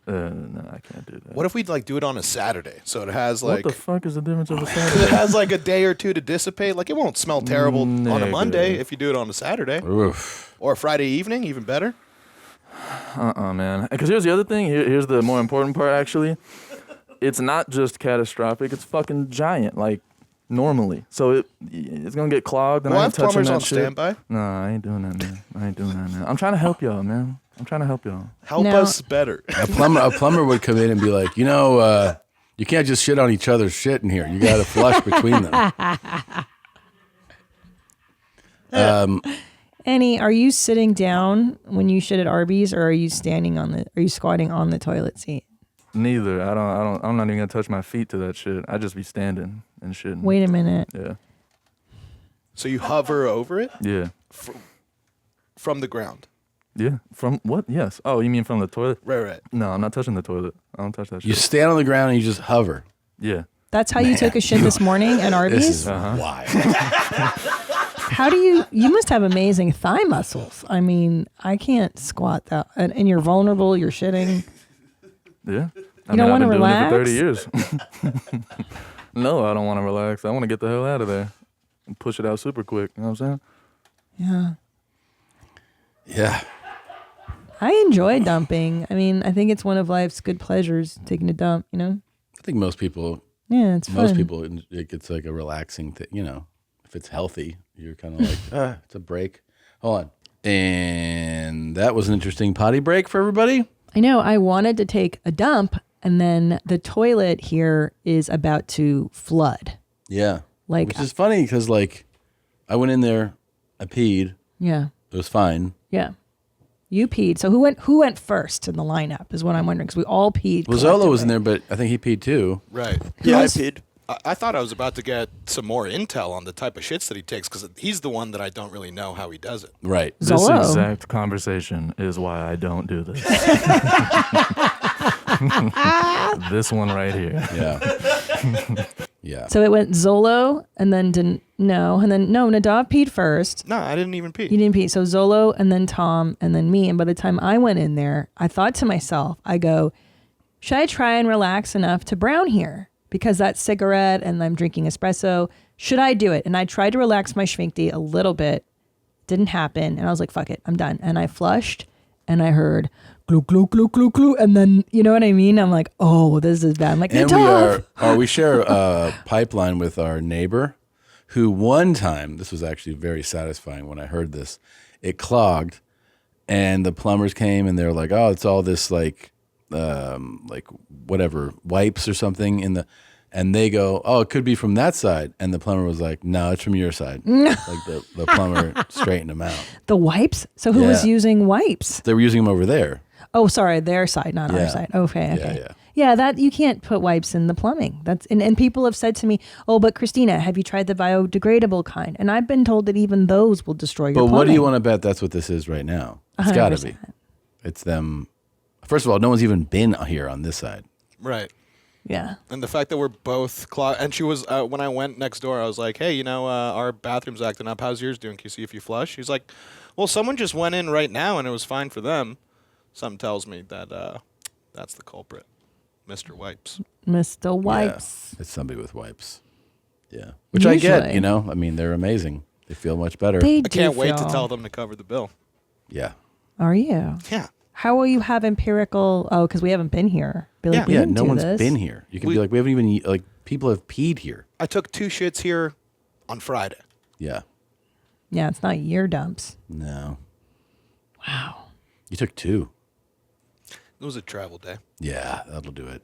No, I can't do that. What if we like do it on a Saturday? So it has like What the fuck is the difference of a it Saturday? has like a day or two to dissipate. Like it won't smell terrible on a Nigga. Monday if you do it on a Saturday. Oof. Or a Friday evening, even better. Man. Because here's the other thing. Here's the more important part, actually. It's not just catastrophic. It's fucking giant, like normally. So it's going to get clogged. And We'll I have ain't touching plumbers that on shit. standby. No, I ain't doing that, man. I ain't doing that, man. I'm trying to help y'all, man. I'm trying to help y'all. Help us better. A plumber would come in and be like, you can't just shit on each other's shit in here. You got to flush between them. Annie, are you sitting down when you shit at Arby's, or are you squatting on the toilet seat? Neither. I'm not even gonna touch my feet to that shit. I just be standing and shitting. Wait a minute. Yeah. So you hover over it? Yeah. From the ground? Yeah. From what? Yes. Oh, you mean from the toilet? Right. No, I'm not touching the toilet. I don't touch that shit. You stand on the ground and you just hover. Yeah. That's how you took a shit this morning at Arby's? This is wild. How do you must have amazing thigh muscles. I mean, I can't squat that. And you're vulnerable, you're shitting. Yeah. You don't want to relax? I've been doing it for 30 years. No, I don't want to relax. I want to get the hell out of there and push it out super quick. You know what I'm saying? Yeah. Yeah. I enjoy dumping. I mean, I think it's one of life's good pleasures, taking a dump, you know? I think most people. Yeah, it's fun. Most people, it's like a relaxing thing. If it's healthy, you're kind of like, it's a break. Hold on. And that was an interesting potty break for everybody. I know. I wanted to take a dump, and then the toilet here is about to flood. Yeah. Like, which is funny because I went in there, I peed. Yeah. It was fine. Yeah. You peed. So who went first in the lineup is what I'm wondering, because we all peed. Well, Zolo was in there, but I think he peed too. Right. Yeah, I peed. I thought I was about to get some more intel on the type of shits that he takes, because he's the one that I don't really know how he does it. Right. This exact conversation is why I don't do this. This one right here. Yeah. Yeah. So it went Zolo, and then Nadav peed first. No, I didn't even pee. You didn't pee. So Zolo, and then Tom, and then me. And by the time I went in there, I thought to myself, I go, should I try and relax enough to brown here? Because that's cigarette and I'm drinking espresso. Should I do it? And I tried to relax my schvinkty a little bit. Didn't happen. And I was like, fuck it, I'm done. And I flushed, and I heard glue, glue, glue, glue, glue. And then, you know what I mean? I'm like, oh, this is bad. I'm like, and we share a pipeline with our neighbor, who one time, this was actually very satisfying when I heard this, it clogged, and the plumbers came and they were like, oh, it's all this like whatever wipes or something and they go, oh, it could be from that side, and the plumber was like, no, it's from your side. Like the plumber straightened them out. The wipes? So who was using wipes? They were using them over there. Oh, sorry, their side, not our side. Okay. Yeah, that you can't put wipes in the plumbing. And people have said to me, oh, but Christina, have you tried the biodegradable kind? And I've been told that even those will destroy your plumbing. But what do you want to bet that's what this is right now? It's got to be. It's them. First of all, no one's even been here on this side. Right. Yeah. And the fact that we're both clogged. And she was, when I went next door, I was like, hey, our bathroom's acting up. How's yours doing? Can you see if you flush? She's like, well, someone just went in right now and it was fine for them. Something tells me that that's the culprit. Mr. Wipes. Mr. Wipes. Yeah, it's somebody with wipes. Yeah. Which I get, I mean, they're amazing. They feel much better. I can't wait to tell them to cover the bill. Yeah. Are you? Yeah. How will you have empirical? Oh, because we haven't been here. Be like, yeah, no one's been here. You can be like, we haven't even, people have peed here. I took 2 shits here on Friday. Yeah. Yeah, it's not your dumps. No. Wow. You took 2. It was a travel day. Yeah, that'll do it.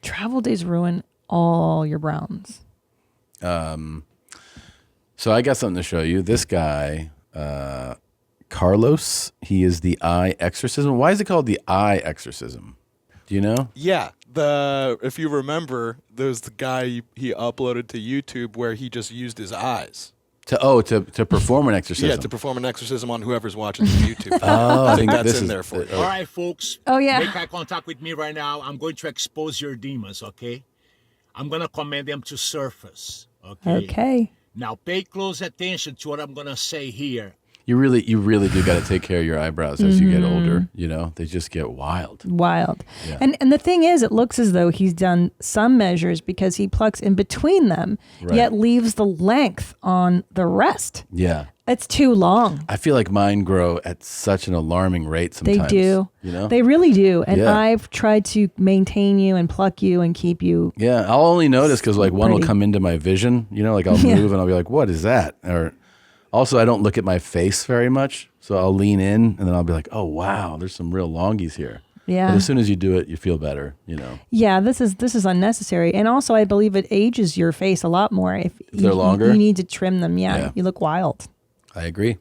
Travel days ruin all your browns. So I got something to show you. This guy, Carlos, he is the eye exorcism. Why is it called the eye exorcism? Do you know? Yeah. If you remember, there's the guy he uploaded to YouTube where he just used his eyes. To perform an exorcism. Yeah, to perform an exorcism on whoever's watching the YouTube. I think that's this in is there for you. All right, folks. Oh, yeah. Make eye contact with me right now. I'm going to expose your demons, okay? I'm going to command them to surface, okay? Okay. Now, pay close attention to what I'm going to say here. You really do got to take care of your eyebrows as you get older. You know, they just get wild. Wild. Yeah. And the thing is, it looks as though he's done some measures because he plucks in between them, yet leaves the length on the rest. Yeah. It's too long. I feel like mine grow at such an alarming rate sometimes. They do. You know? They really do. And Yeah. I've tried to maintain you and pluck you and keep you. Yeah, I'll only notice because like one will Pretty. come into my vision. You know, like I'll Yeah. move and I'll be like, "What is that?" Or also, I don't look at my face very much, so I'll lean in and then I'll be like, "Oh wow, there's some real longies here." Yeah. But as soon as you do it, you feel better. You know. Yeah, this is unnecessary. And also, I believe it ages your face a lot more. If they're longer? You need to trim them. Yeah, Yeah. you look wild. I agree.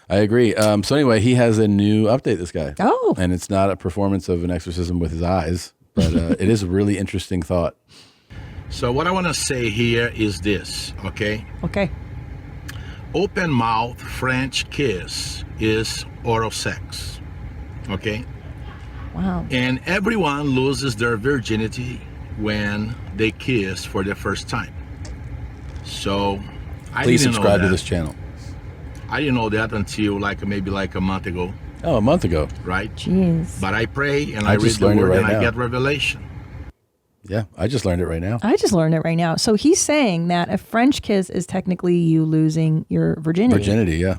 So anyway, he has a new update. This guy. Oh. And it's not a performance of an exorcism with his eyes, but it is a really interesting thought. So what I want to say here is this, okay? Okay. Open mouth French kiss is oral sex, okay? Wow. And everyone loses their virginity when they kiss for the first time. So I Please didn't subscribe know to that. this channel. I didn't know that until maybe a month ago, Oh, a month ago. right? Jeez. But I pray and I I read just the learned it word right and now. I get revelation. Yeah, I just learned it right now. I just learned it right now. So he's saying that a French kiss is technically you losing your virginity. Virginity, yeah.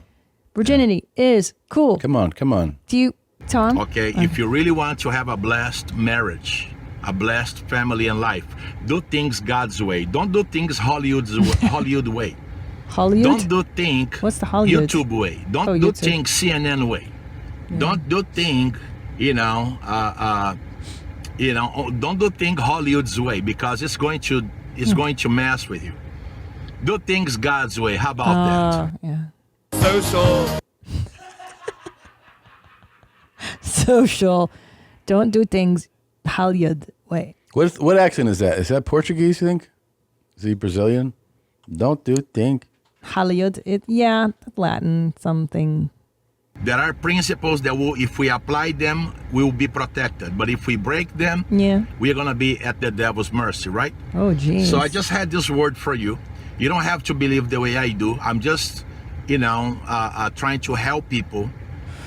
Virginity is cool. Come on. Do you, Tom? Okay, if you really want to have a blessed marriage, a blessed family and life, do things God's way. Don't do things Hollywood way. Hollywood? Don't do things What's the Hollywood? YouTube way. Don't Oh, do YouTube. things CNN way. Don't do things, don't do things Hollywood's way because it's going to mess with you. Do things God's way. How about that? Yeah. Social. Social. Don't do things Hollywood way. What accent is that? Is that Portuguese, you think? Is he Brazilian? Don't do think. Hollywood. Latin something. There are principles that if we apply them, we will be protected. But if we break them, we're going to be at the devil's mercy, right? Oh, geez. So I just had this word for you. You don't have to believe the way I do. I'm just, trying to help people,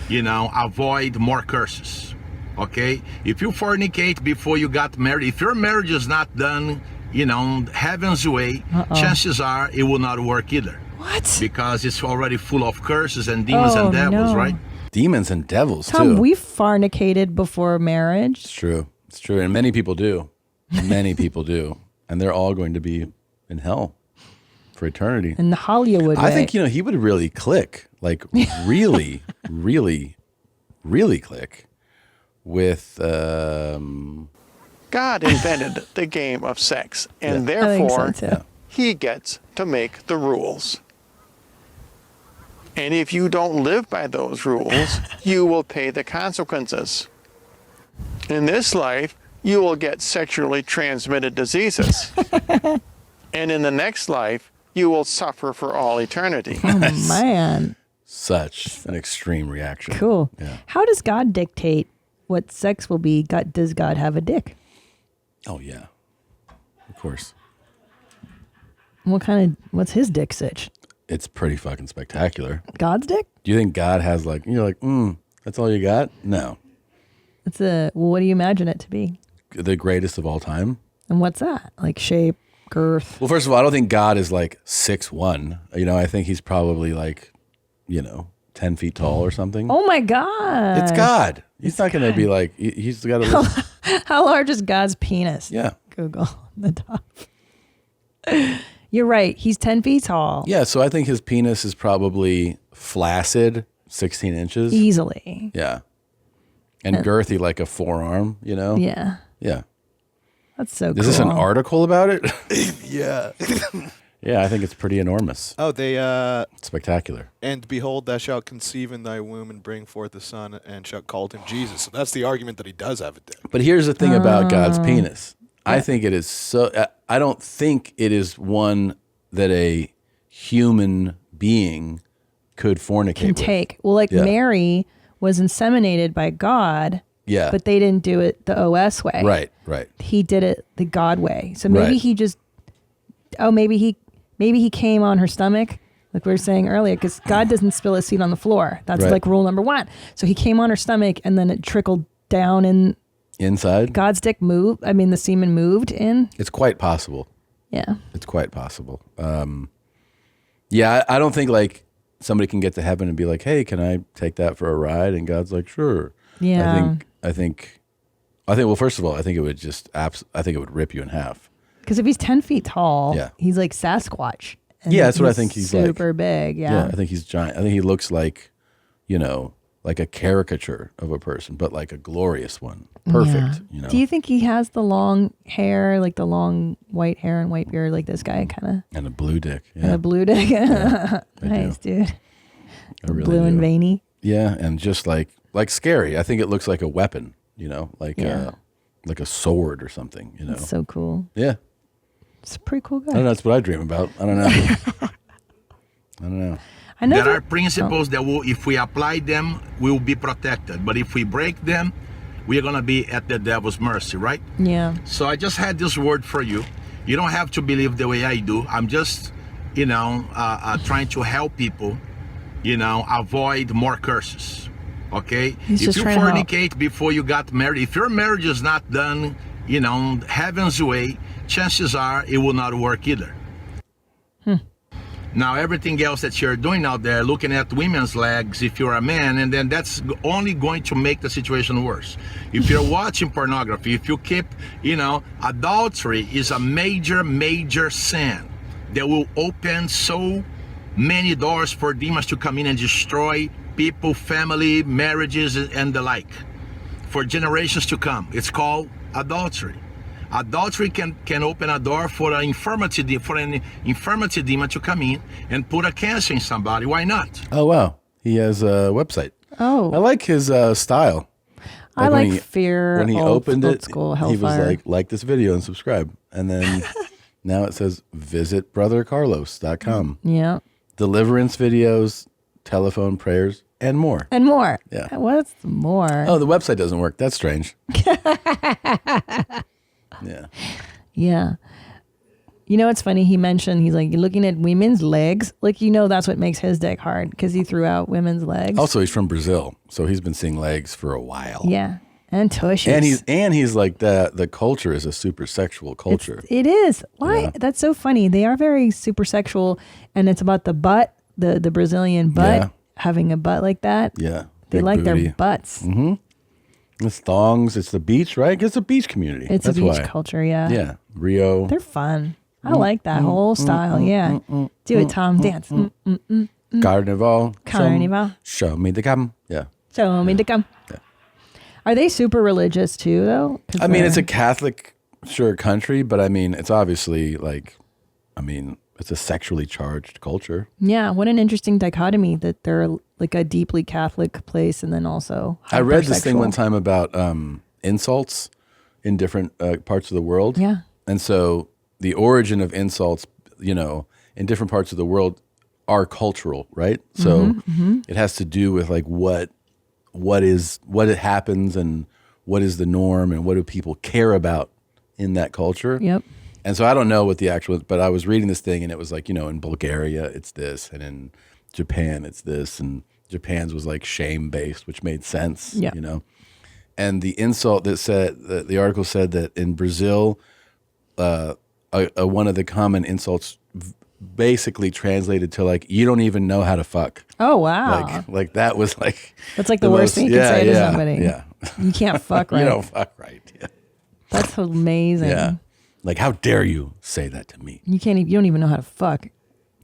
avoid more curses, okay? If you fornicate before you got married, if your marriage is not done, heaven's way, chances are it will not work either. What? Because it's already full of curses and demons and devils, no. right? Demons and devils, Tom, too. we fornicated before marriage. It's true. And many people do. And they're all going to be in hell for eternity. In the Hollywood way. I think, he would really click, like really, really, really click with... God invented the game of sex, and I think so, therefore too. he gets to make the rules. And if you don't live by those rules, you will pay the consequences. In this life, you will get sexually transmitted diseases. And in the next life, you will suffer for all eternity. Oh, man. Such an extreme reaction. Cool. Yeah. How does God dictate what sex will be? Does God have a dick? Oh, yeah. Of course. What's his dick sitch? It's pretty fucking spectacular. God's dick? Do you think God has that's all you got? No. What do you imagine it to be? The greatest of all time? And what's that? Like shape, girth? Well, first of all, I don't think God is like 6'1". I think he's probably 10 feet tall or something. Oh my God. It's God. He's not going to be like, he's got to. How large is God's penis? Yeah. Google on the top. You're right. He's 10 feet tall. Yeah. So I think his penis is probably flaccid, 16 inches. Easily. Yeah. And girthy like a forearm, Yeah. Yeah. That's so cool. Is this an article about it? Yeah. Yeah, I think it's pretty enormous. Oh, they Spectacular. And behold, thou shalt conceive in thy womb and bring forth a son, and shalt call him Jesus. So that's the argument that he does have a dick. But here's the thing about God's penis. I think it is I don't think it is one that a human being could fornicate Can with. take. Well, like Mary was inseminated by God. Yeah. But they didn't do it the OS way. Right. He did it the God way. So maybe he just, maybe he came on her stomach, like we were saying earlier, because God doesn't spill his seed on the floor. That's like rule number 1. So he came on her stomach and then it trickled down inside. God's dick moved. I mean, the semen moved in. It's quite possible. Yeah. It's quite possible. I don't think like somebody can get to heaven and be like, hey, can I take that for a ride? And God's like, sure. Yeah. I think, well, first of all, I think it would I think it would rip you in half. Because if he's 10 feet tall, he's like Sasquatch. And that's what I think he's like. Super big, yeah. I think he's giant. I think he looks like, like a caricature of a person, but like a glorious one. Perfect, Do you think he has the long hair, like the long white hair and white beard like this guy kind of? And a blue dick. Yeah. And a blue dick. Nice, dude. Really blue and veiny. Yeah, and just like scary. I think it looks like a weapon, like a sword or something, It's so cool. Yeah. It's a pretty cool guy. I don't know, that's what I dream about. I don't know. I know there are principles that will, if we apply them, we will be protected. But if we break them, we are going to be at the devil's mercy, right? Yeah. So I just had this word for you. You don't have to believe the way I do. I'm just, trying to help people, avoid more curses. Okay? He's if just you trying to help. fornicate before you got married, if your marriage is not done, heaven's way, chances are it will not work either. Now, everything else that you're doing out there, looking at women's legs, if you're a man, and then that's only going to make the situation worse. If you're watching pornography, if you keep, adultery is a major, major sin that will open so many doors for demons to come in and destroy people, family, marriages, and the like for generations to come. It's called adultery. Adultery can open a door for an infirmity demon to come in and put a cancer in somebody. Why not? Oh, wow. He has a website. Oh. I like his style. I like Fear. When he opened old it, school he was Hellfire. like this video and subscribe. And then now it says visit brothercarlos.com. Yeah. Deliverance videos, telephone prayers, and more. And more. Yeah. What's more? Oh, the website doesn't work. That's strange. Yeah. Yeah. It's funny. He mentioned, he's like, you're looking at women's legs. Like, that's what makes his dick hard because he threw out women's legs. Also, he's from Brazil, so he's been seeing legs for a while. Yeah. And tushes. And he's like the culture is a super sexual culture. It is. Why? Yeah. That's so funny. They are very super sexual, and it's about the butt, the Brazilian butt, having a butt like that. Yeah. They Big like booty. their butts. Mm-hmm. It's thongs. It's the beach, right? It's a beach community. It's That's a beach why. culture, yeah. Yeah. Rio. They're fun. I like that whole style. Yeah. Do it, Tom. Dance. Carnival. Carnival. Show me the gum. Yeah. Show me the gum. Yeah. Are they super religious too, though? I mean, it's a Catholic, country, but I mean, it's obviously it's a sexually charged culture. Yeah. What an interesting dichotomy that they're like a deeply Catholic place and then also I read this thing hypersexual. one time about insults in different parts of the world. Yeah. And so the origin of insults, in different parts of the world are cultural, right? So it has to do with like what it happens and what is the norm and what do people care about in that culture. Yep. And so I don't know what the actual, but I was reading this thing and it was like, in Bulgaria it's this, and in Japan it's this, and Japan's was like shame based, which made sense. Yeah. And the insult that said, the article said that in Brazil, one of the common insults basically translated to like, you don't even know how to fuck. Oh, wow. Like that was like. That's like the worst thing you could say to somebody. Yeah. You can't fuck right. You don't fuck right. Yeah. That's amazing. Yeah. Like, how dare you say that to me? You don't even know how to fuck.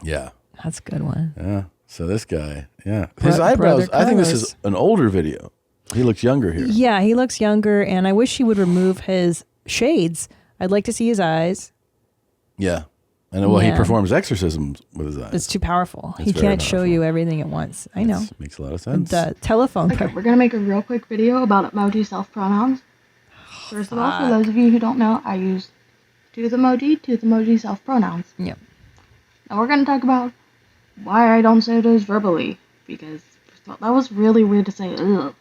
Yeah. That's a good one. Yeah. So this guy, his eyebrows, I think this is an older video. He looks younger here. Yeah, he looks younger, and I wish he would remove his shades. I'd like to see his eyes. Yeah. And he performs exorcisms with his eyes. It's too powerful. It's He very can't show you everything at once. I know. Makes a lot of sense. The telephone. Okay, we're going to make a real quick video about emoji self-pronouns. First of all, for those of you who don't know, I use to the emoji self-pronouns. Yep. Now we're going to talk about why I don't say those verbally, because that was really weird to say. Ugh.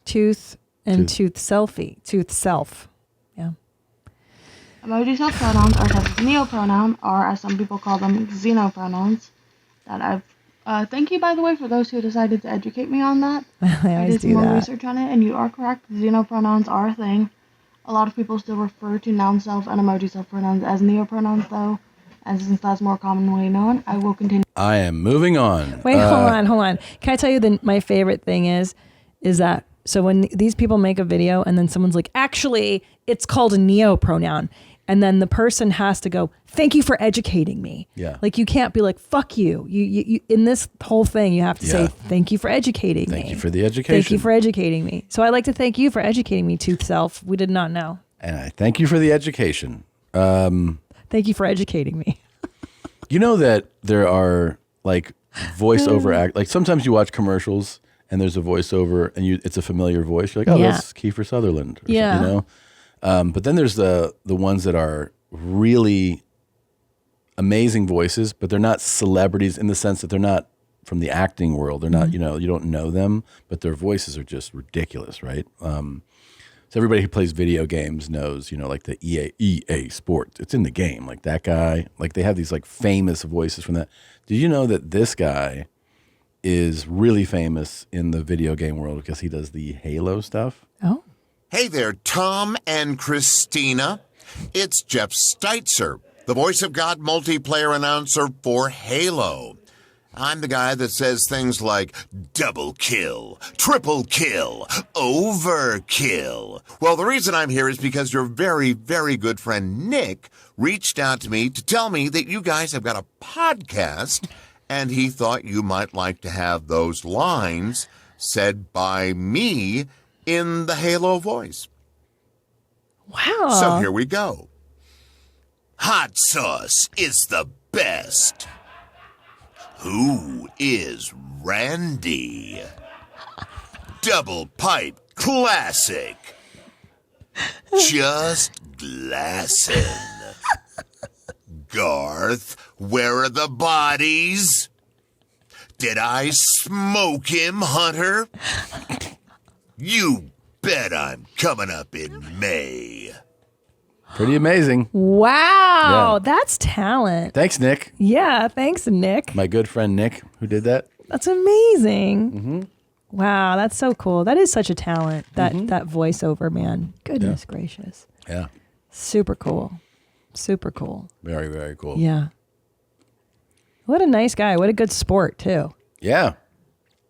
Tooth and tooth selfie. Tooth self. Yeah. Emoji self pronouns are types of neopronoun, or as some people call them, xenopronouns. That I've. Thank you, by the way, for those who decided to educate me on that. I did some more research on it, and you are correct. Xenopronouns are a thing. A lot of people still refer to noun self and emoji self pronouns as neopronouns, though. And since that's more commonly known, I will continue. I am moving on. Wait, hold on. Can I tell you my favorite thing is that, so when these people make a video and then someone's like, actually, it's called a neopronoun. And then the person has to go, thank you for educating me. Yeah. Like, you can't be like, fuck you. You in this whole thing, you have to say, thank you for educating me. Thank you for the education. Thank you for educating me. So I'd like to thank you for educating me, Tooth Self. We did not know. And I thank you for the education. Thank you for educating me. You know that there are like voiceover act, like sometimes you watch commercials and there's a voiceover and it's a familiar voice. You're like, oh, that's Kiefer Sutherland. Or yeah. You know? But then there's the ones that are really amazing voices, but they're not celebrities in the sense that they're not from the acting world. They're not, you know, you don't know them, but their voices are just ridiculous, right? So everybody who plays video games knows, you know, like the EA Sports. It's in the game, like that guy. Like they have these like famous voices from that. Did you know that this guy is really famous in the video game world because he does the Halo stuff? Oh. Hey there, Tom and Christina. It's Jeff Steitzer, the voice of God multiplayer announcer for Halo. I'm the guy that says things like double kill, triple kill, overkill. Well, the reason I'm here is because your very, very good friend Nick reached out to me to tell me that you guys have got a podcast, and he thought you might like to have those lines said by me in the Halo voice. Wow. So here we go. Hot sauce is the best. Who is Randy? Double pipe classic. Just glassin'. Garth, where are the bodies? Did I smoke him, Hunter? You bet I'm coming up in May. Pretty amazing. Wow. Yeah. That's talent. Thanks, Nick. Yeah. Thanks, Nick. My good friend Nick, who did that. That's amazing. Mm-hmm. Wow. That's so cool. That is such a talent, that voiceover, man. Goodness gracious. Yeah. Super cool. Super cool. Very, very cool. Yeah. What a nice guy. What a good sport, too. Yeah.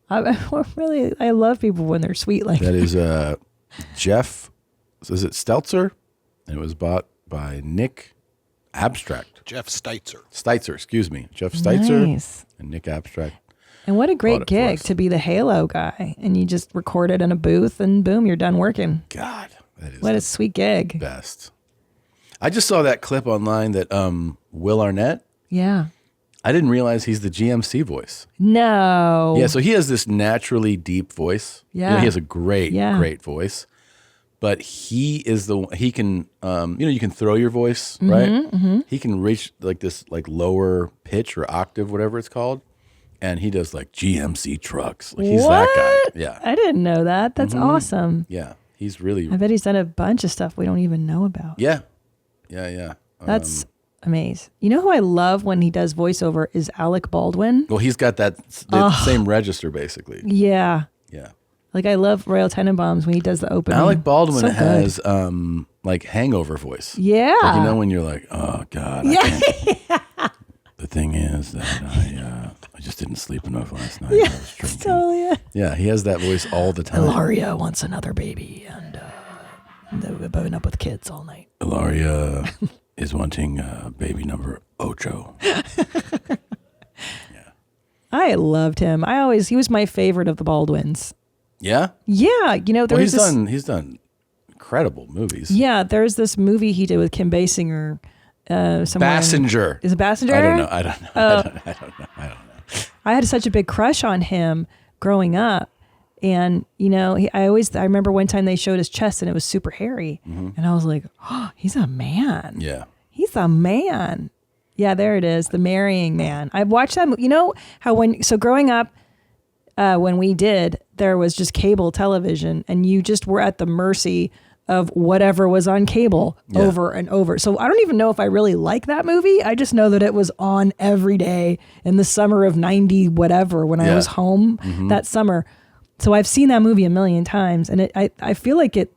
I love people when they're sweet like that. That is Jeff, is it Stelzer? And it was bought by Nick Abstract. Jeff Steitzer. Steitzer, excuse me. Jeff Steitzer Nice. and Nick Abstract. And what a great gig to be the Halo guy. And you just record it in a booth and boom, you're done working. God, that is what a sweet gig. Best. I just saw that clip online that Will Arnett. Yeah. I didn't realize he's the GMC voice. No. Yeah, so he has this naturally deep voice. Yeah. You know, he has a great voice. But he can, you can throw your voice, right? Mm-hmm. He can reach like this like lower pitch or octave, whatever it's called. And he does like GMC trucks. Like he's that guy. Yeah. I didn't know that. That's awesome. Yeah. He's really. I bet he's done a bunch of stuff we don't even know about. Yeah. Yeah. That's amazing. You know who I love when he does voiceover is Alec Baldwin. Well, he's got the same register basically. Yeah. Yeah. Like I love Royal Tenenbaums when he does the opening. Alec Baldwin So has like hangover voice. Yeah. Like, you know when you're like, oh God. Yeah. The thing is that I just didn't sleep enough last night. Yeah, I was drinking. totally it. Yeah, he has that voice all the time. Ilaria wants another baby, and they've been up with kids all night. Ilaria is wanting baby number 8. I loved him. He was my favorite of the Baldwins. Yeah? Yeah, he's done incredible movies. Yeah, there's this movie he did with Kim Basinger. Passenger. Is it Passenger? I don't know. I don't know. I had such a big crush on him growing up. And, I remember one time they showed his chest and it was super hairy. Mm-hmm. And I was like, oh, he's a man. Yeah. He's a man. Yeah, there it is. The Marrying Man. I've watched that. You know how growing up, when we did, there was just cable television and you just were at the mercy of whatever was on cable over and over. So I don't even know if I really like that movie. I just know that it was on every day in the summer of 90 whatever when I was home that summer. So I've seen that movie a million times and I feel like it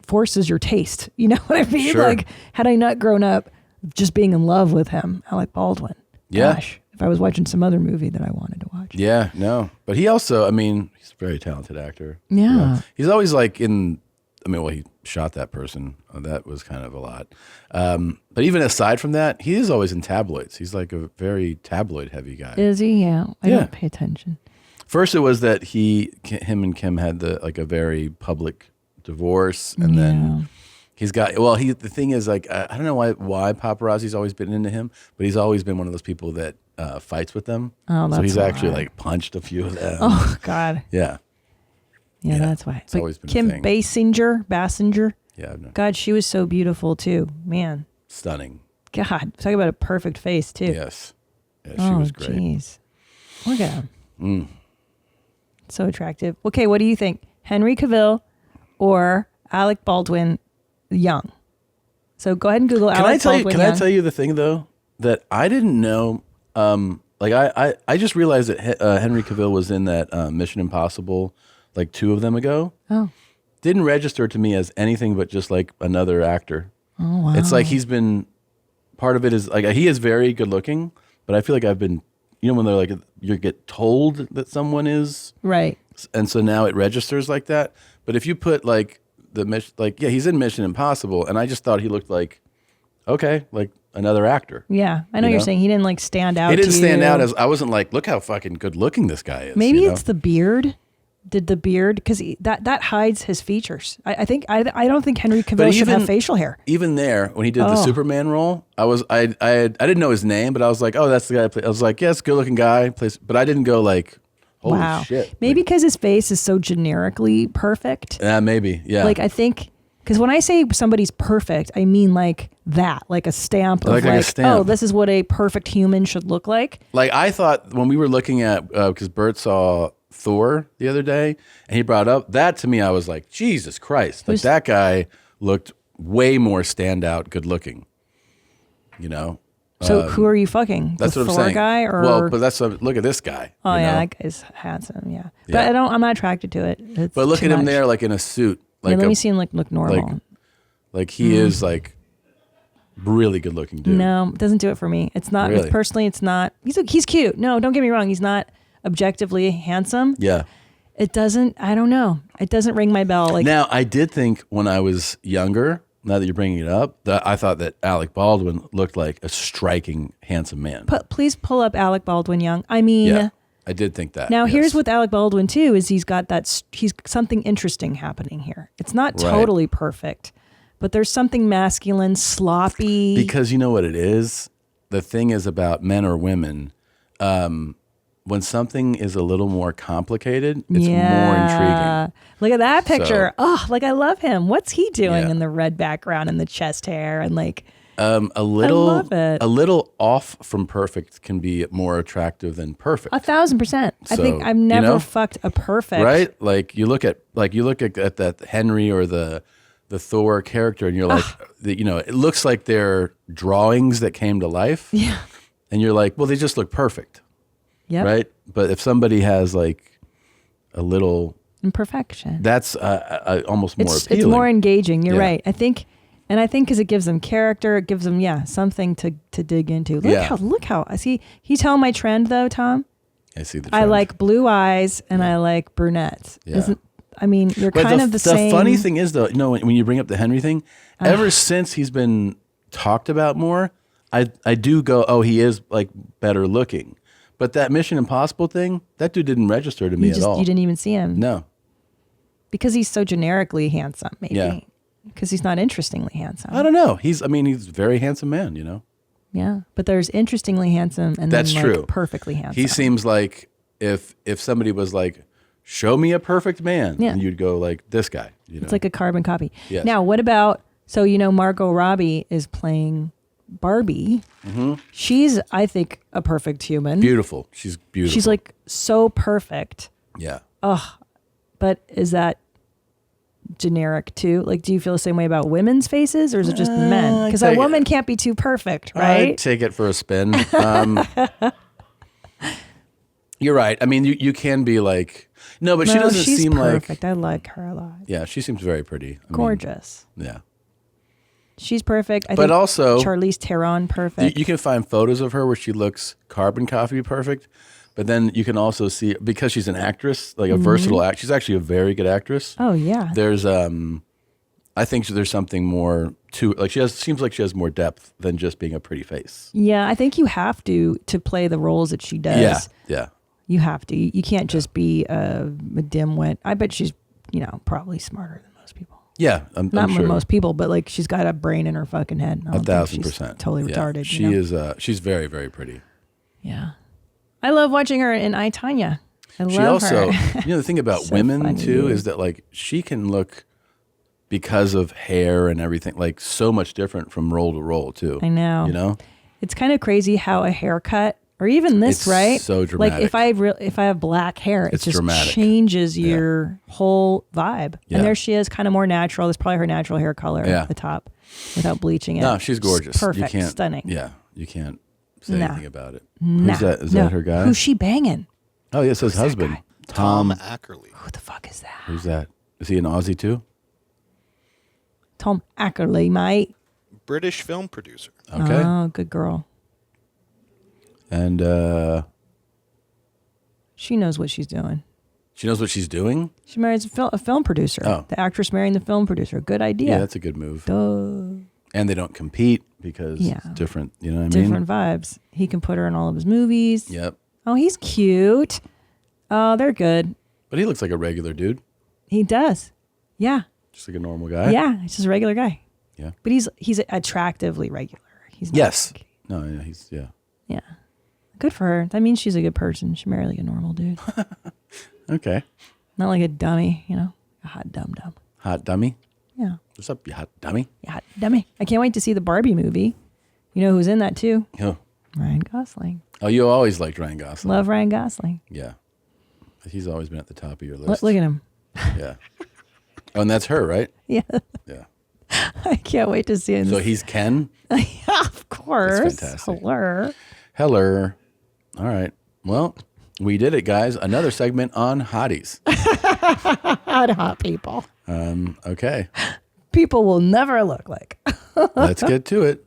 forces your taste. You know what I mean? Sure. Like had I not grown up just being in love with him, Alec Baldwin. Yeah. Gosh, if I was watching some other movie that I wanted to watch. Yeah, no. But he also, I mean, he's a very talented actor. Yeah. You know? He's always like he shot that person. That was kind of a lot. But even aside from that, he is always in tabloids. He's like a very tabloid heavy guy. Is he? Yeah. I don't pay attention. First, it was that him and Kim had a very public divorce, and then he's got. Well, the thing is, like, I don't know why paparazzi's always been into him, but he's always been one of those people that fights with them. Oh, that's so he's why. actually like punched a few of them. Oh God. Yeah. Yeah, that's why. It's always been Kim a thing. Basinger. Yeah. No. God, she was so beautiful too. Man. Stunning. God, talk about a perfect face too. Yes. Yeah, she was great. Jeez. Look at him. So attractive. Okay, what do you think? Henry Cavill or Alec Baldwin young? So go ahead and Google Alec Baldwin Can young. I tell you the thing though that I didn't know? I just realized that Henry Cavill was in that Mission Impossible, like 2 of them ago. Oh. Didn't register to me as anything but just like another actor. Oh wow. It's like he's been part of it is like he is very good looking, but I feel like I've been, when they're like you get told that someone is right, and so now it registers like that. But if you put like he's in Mission Impossible, and I just thought he looked like like another actor. Yeah, I know you're saying he didn't like stand out. He didn't to stand you. out as I wasn't like, look how fucking good looking this guy is. Maybe it's the beard. Did the beard because that hides his features? I don't think Henry Cavill should have facial hair. Even there, when he did the Superman role, I didn't know his name, but I was like, oh, that's the guy. I was like, yeah, it's a good looking guy. But I didn't go like, holy shit. Maybe because his face is so generically perfect. Maybe, yeah. Like I think because when I say somebody's perfect, I mean like that, like a stamp of like a stamp. Oh, this is what a perfect human should look like. Like I thought when we were looking at because Bert saw Thor the other day and he brought up that to me, I was like, Jesus Christ, like that guy looked way more standout good looking, So who are you fucking? That's the what I'm Thor saying. guy or well, but look at this guy. Oh yeah, that guy's handsome. Yeah, but I'm not attracted to it. It's but look too at him much. there, like in a suit. Like let me see him look normal. Like he is like really good looking dude. No, it doesn't do it for me. It's not Really? personally. It's not. He's cute. No, don't get me wrong. He's not objectively handsome. Yeah. It doesn't. I don't know. It doesn't ring my bell. Like now, I did think when I was younger. Now that you're bringing it up, that I thought that Alec Baldwin looked like a striking, handsome man. Please pull up Alec Baldwin young. I mean, yeah, I did think that. Now here's with Alec Baldwin too: is he's something interesting happening here. It's not totally perfect, but there's something masculine, sloppy. Because you know what it is. The thing is about men or women. When something is a little more complicated, it's more intriguing. Look at that picture. So, I love him. What's he doing in the red background and the chest hair and like a little, I love it. A little off from perfect can be more attractive than perfect. 1,000%. I think I've never fucked a perfect. Right? Like you look at that Henry or the Thor character, and you're like, it looks like they're drawings that came to life. Yeah. And you're like, well, they just look perfect. Yep. Right. But if somebody has like a little imperfection, that's almost more appealing. It's more engaging. You're right. I think because it gives them character, it gives them something to dig into. Look how I see. Can you tell my trend though, Tom? I see the trend. I like blue eyes and I like brunettes. Yeah. You're kind of the same. The funny thing is though, when you bring up the Henry thing, ever since he's been talked about more, I do go, oh, he is like better looking. But that Mission Impossible thing, that dude didn't register to me at all. You didn't even see him. No. Because he's so generically handsome, maybe. Yeah. Because he's not interestingly handsome. I don't know. He's a very handsome man, Yeah. But there's interestingly handsome and that's then true. Perfectly handsome. He seems like if somebody was like, show me a perfect man, and you'd go like this guy. It's like a carbon copy. Yes. Now, what about, Margot Robbie is playing Barbie. She's, I think, a perfect human. Beautiful. She's beautiful. She's like so perfect. Yeah. Ugh. But is that generic too? Like, do you feel the same way about women's faces, or is it just men? Because a woman can't be too perfect, right? I'd take it for a spin. You're right. I mean, you can be like, no, but she doesn't seem perfect. like. I like her a lot. Yeah, she seems very pretty. Gorgeous. Yeah. She's perfect. I But think also- Charlize Theron, perfect. You can find photos of her where she looks carbon copy perfect, but then you can also see, because she's an actress, like a versatile act. She's actually a very good actress. Oh yeah. There's I think there's something more to, like, seems like she has more depth than just being a pretty face. Yeah, I think you have to play the roles that she does. Yeah. You have to. You can't just be a dimwit. I bet she's, probably smarter than most people. Yeah, I'm Not sure. most people, but like she's got a brain in her fucking head. I don't think she's 1,000%. totally Yeah. retarded. She is. She's very, very pretty. Yeah. I love watching her in I, Tonya. I She love also, her. the thing about So women funny, too dude. is that like she can look, because of hair and everything, like so much different from role to role too. I know. You know, It's kind of crazy how a haircut, or even this, It's right? so dramatic. Like if I have black hair, It's it just dramatic. changes your whole vibe. Yeah. And there she is, kind of more natural. That's probably her natural hair color at the top, without bleaching it. no, she's gorgeous. Perfect, You can't, stunning. Yeah, you can't say Nah. anything about it. Nah. Who's that? Is No. that her guy? Who's she banging? Oh, yeah, it's his husband, Tom Ackerley. Who the fuck is that? Who's that? Is he an Aussie too? Tom Ackerley, mate. British film producer. Okay. Oh, good girl. And She knows what she's doing. she knows what she's doing. She marries a film producer. Oh. The actress marrying the film producer. Good idea. Yeah, that's a good move. Duh. And they don't compete because it's different. You know what I mean? Different vibes. He can put her in all of his movies. Yep. Oh, he's cute. Oh, they're good. But he looks like a regular dude, He does. Yeah. just like a normal guy. Yeah. He's just a regular guy. Yeah. But he's attractively regular. He's not Yes. like- No. Yeah. He's yeah. Good for her. That means she's a good person. She married like a normal dude. Okay. Not like a dummy, a hot dumb. Hot dummy. Yeah. What's up, you hot dummy? Yeah, hot dummy. I can't wait to see the Barbie movie. You know who's in that too? Oh. Ryan Gosling. Oh, you always liked Ryan Gosling. Love Ryan Gosling. Yeah. He's always been at the top of your list. Look at him. Yeah. Oh, and that's her, right? Yeah. Yeah. I can't wait to see him. So he's Ken? Yeah, of course. That's fantastic. Hello. Hello. All right. Well, we did it, guys. Another segment on hotties. Hot people. Okay. People will never look like. Let's get to it.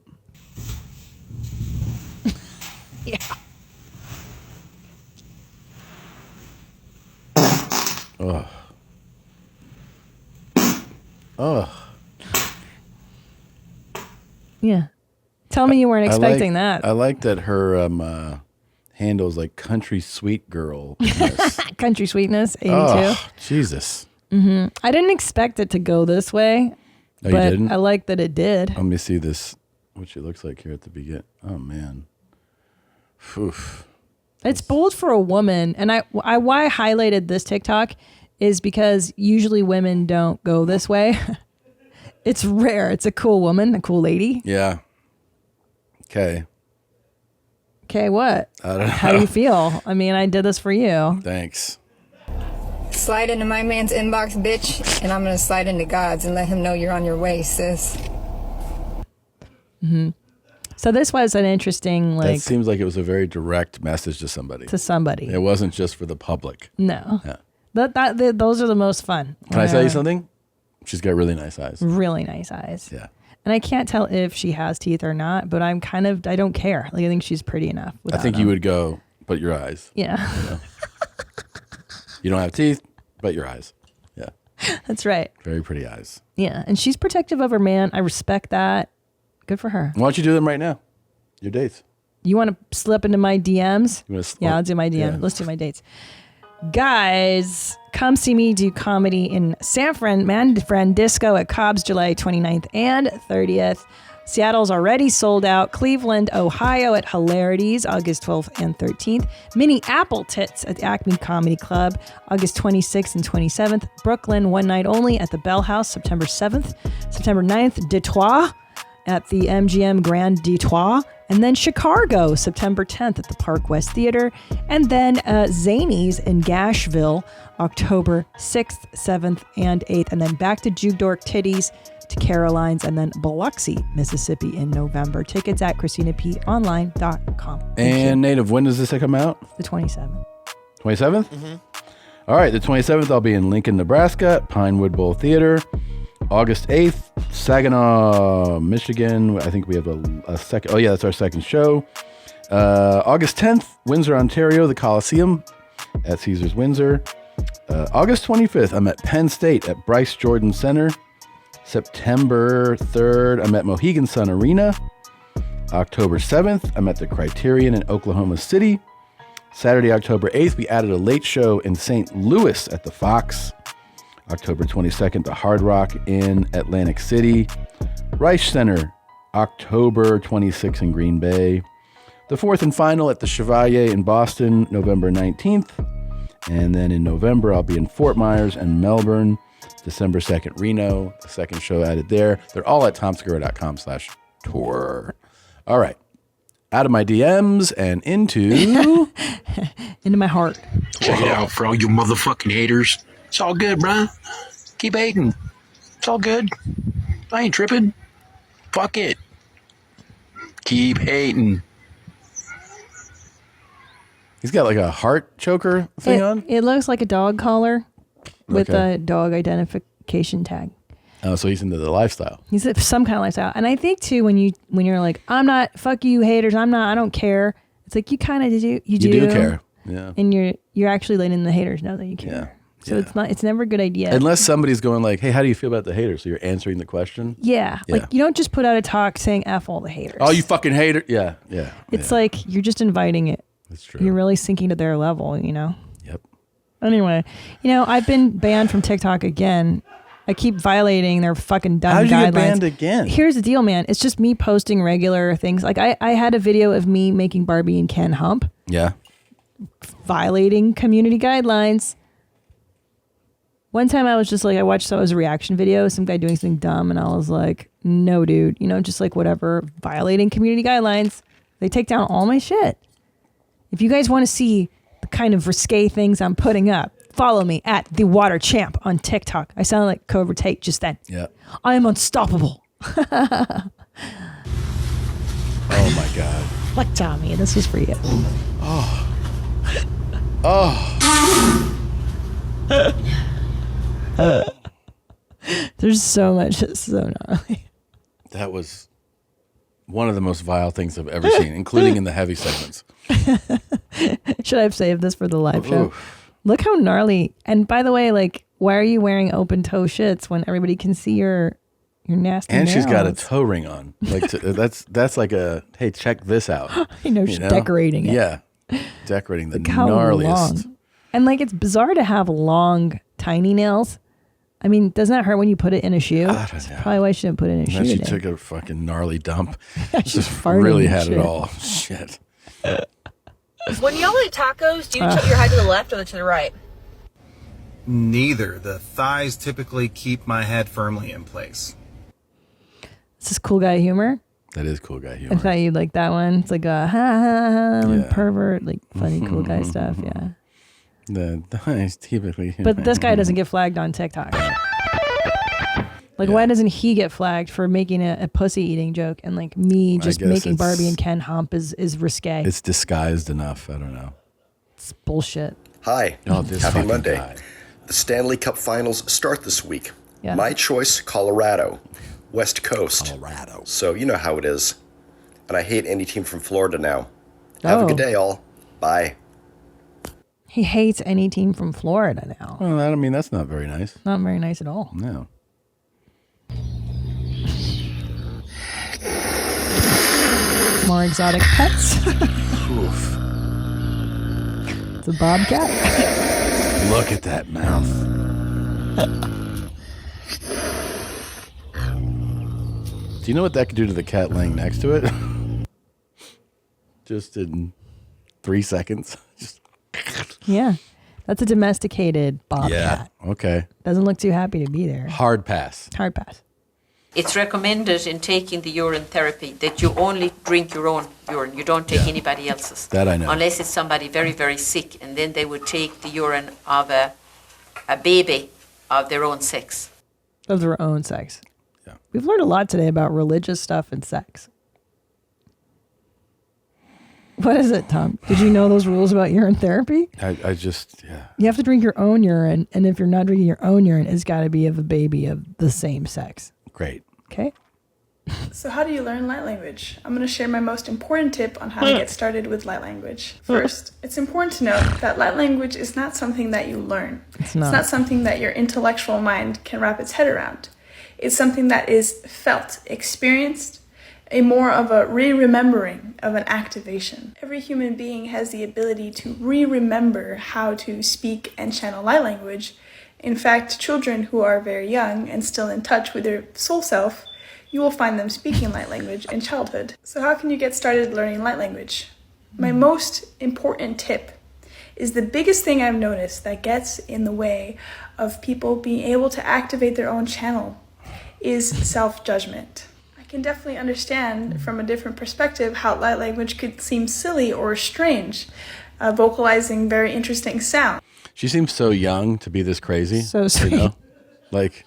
Yeah. Oh. Oh. Yeah. Tell me you weren't expecting that. I like that her handle's like country sweet girl. Country Sweetness, 82. Oh, Jesus. I didn't expect it to go this way. Oh, you but didn't? I like that it did. Let me see this, what she looks like here at the beginning. Oh, man. Oof. It's bold for a woman. And why I highlighted this TikTok is because usually women don't go this way. It's rare. It's a cool woman, a cool lady. Yeah. Okay. Okay, what? I don't know. How do you feel? I mean, I did this for you. Thanks. Slide into my man's inbox, bitch, and I'm gonna slide into God's and let him know you're on your way, sis. Mm-hmm. So this was an interesting, That seems like it was a very direct message to somebody. It wasn't just for the public. No. Yeah. Those are the most fun. Can I tell you something? She's got really nice eyes. Really nice eyes. Yeah. And I can't tell if she has teeth or not, but I don't care. Like, I think she's pretty enough. I think you would go, but your eyes. Yeah. You know? You don't have teeth, but your eyes. Yeah. That's right. Very pretty eyes. Yeah. And she's protective of her man. I respect that. Good for her. Why don't you do them right now? Your dates. You want to slip into my DMs? Yeah, I'll do my DMs. yeah. Let's do my dates. Guys, come see me do comedy in San Francisco at Cobb's July 29th and 30th. Seattle's already sold out. Cleveland, Ohio at Hilarities, August 12th and 13th. Mini Apple Tits at the Acme Comedy Club, August 26th and 27th. Brooklyn, one night only at the Bell House, September 7th. September 9th, Detroit at the MGM Grand Detroit, and then Chicago, September 10th at the Park West Theater, and then Zanies in Gashville, October 6th, 7th, and 8th, and then back to Juke Dork Titties to Caroline's, and then Biloxi, Mississippi in November. Tickets at ChristinaPOnline.com. And Native, when does this come out? The 27th. 27th? Mm-hmm. All right, the 27th, I'll be in Lincoln, Nebraska, at Pinewood Bowl Theater. August 8th, Saginaw, Michigan. I think we have a second. Oh, yeah, that's our second show. August 10th, Windsor, Ontario, the Coliseum at Caesars Windsor. August 25th, I'm at Penn State at Bryce Jordan Center. September 3rd, I'm at Mohegan Sun Arena. October 7th, I'm at the Criterion in Oklahoma City. Saturday, October 8th, we added a late show in St. Louis at the Fox. October 22nd, the Hard Rock in Atlantic City. Reich Center, October 26th in Green Bay. The fourth and final at the Chevalier in Boston, November 19th. And then in November, I'll be in Fort Myers and Melbourne. December 2nd, Reno, the second show added there. They're all at tomsegura.com/tour. All right. Out of my DMs and into... into my heart. Check it out for all you motherfucking haters. It's all good, bro. Keep hating. It's all good. I ain't tripping. Fuck it. Keep hating. He's got like a heart choker thing on? It looks like a dog collar with a dog identification tag. Oh, so he's into the lifestyle. He's some kind of lifestyle. And I think too, when you're like, I'm not, fuck you haters, I don't care. It's like you kind of do. You do care. Yeah. And you're actually letting the haters know that you care. Yeah. So it's never a good idea. Unless somebody's going like, hey, how do you feel about the haters? So you're answering the question. Yeah. Like you don't just put out a talk saying F all the haters. Oh, you fucking hater. Yeah. It's like you're just inviting it. That's true. You're really sinking to their level, Yep. Anyway, I've been banned from TikTok again. I keep violating their fucking dumb guidelines. How did you get banned again? Here's the deal, man. It's just me posting regular things. Like I had a video of me making Barbie and Ken hump. Yeah. Violating community guidelines. One time I was just like, I watched someone's reaction video, some guy doing something dumb, and I was like, no, dude, just like whatever, violating community guidelines. They take down all my shit. If you guys want to see the kind of risque things I'm putting up, follow me at The Water Champ on TikTok. I sound like Cobra Tate just then. Yeah. I am unstoppable. Oh my God. Like Tommy, this was for you. There's so much that's so gnarly. That was one of the most vile things I've ever seen, including in the heavy segments. Should I have saved this for the live show? Look how gnarly. And by the way, like, why are you wearing open toe shits when everybody can see your nasty And nails? she's got a toe ring on. Like that's like a, hey, check this out. I know, she's decorating it. Yeah. Decorating the Look how gnarliest. long. And like, it's bizarre to have long, tiny nails. I mean, doesn't that hurt when you put it in a shoe? That's probably why she didn't put it in a And shoe then she today. took a fucking gnarly dump. She's Just farting really and had shit. it all. Shit. When y'all eat tacos, do you tilt your head to the left or to the right? Neither. The thighs typically keep my head firmly in place. This is cool guy humor. That is cool guy humor. I thought you'd like that one. It's like a ha ha ha, like pervert, like funny cool guy stuff. Yeah. The thighs typically. But this guy doesn't get flagged on TikTok. Like, why doesn't he get flagged for making a pussy eating joke and like me just guess making it's- Barbie and Ken hump is risque? It's disguised enough. I don't know. It's bullshit. Hi. Oh, this Happy fucking Monday. guy. The Stanley Cup Finals start this week. Yeah. My choice, Colorado. West Coast. Colorado. So you know how it is. And I hate any team from Florida now. Have a good day, all. Bye. He hates any team from Florida now. Well, I mean, that's not very nice. Not very nice at all. No. More exotic pets. Oof. It's a bobcat. Look at that mouth. Do you know what that could do to the cat laying next to it? Just in 3 seconds. Just Yeah. That's a domesticated bobcat. yeah. Okay. Doesn't look too happy to be there. Hard pass. Hard pass. It's recommended in taking the urine therapy that you only drink your own urine. You don't take anybody else's. That I know. Unless it's somebody very, very sick, and then they would take the urine of a baby of their own sex. Of their own sex. Yeah. We've learned a lot today about religious stuff and sex. What is it, Tom? Did you know those rules about urine therapy? I just, yeah. You have to drink your own urine, and if you're not drinking your own urine, it's got to be of a baby of the same sex. Great. Okay. So how do you learn light language? I'm going to share my most important tip on how to get started with light language. First, it's important to note that light language is not something that you learn. It's not. It's not something that your intellectual mind can wrap its head around. It's something that is felt, experienced, more of a re-remembering of an activation. Every human being has the ability to re-remember how to speak and channel light language. In fact, children who are very young and still in touch with their soul self, you will find them speaking light language in childhood. So how can you get started learning light language? My most important tip is the biggest thing I've noticed that gets in the way of people being able to activate their own channel is self-judgment. I can definitely understand from a different perspective how light language could seem silly or strange, vocalizing very interesting sound. She seems so young to be this crazy. So sweet. You know? Like,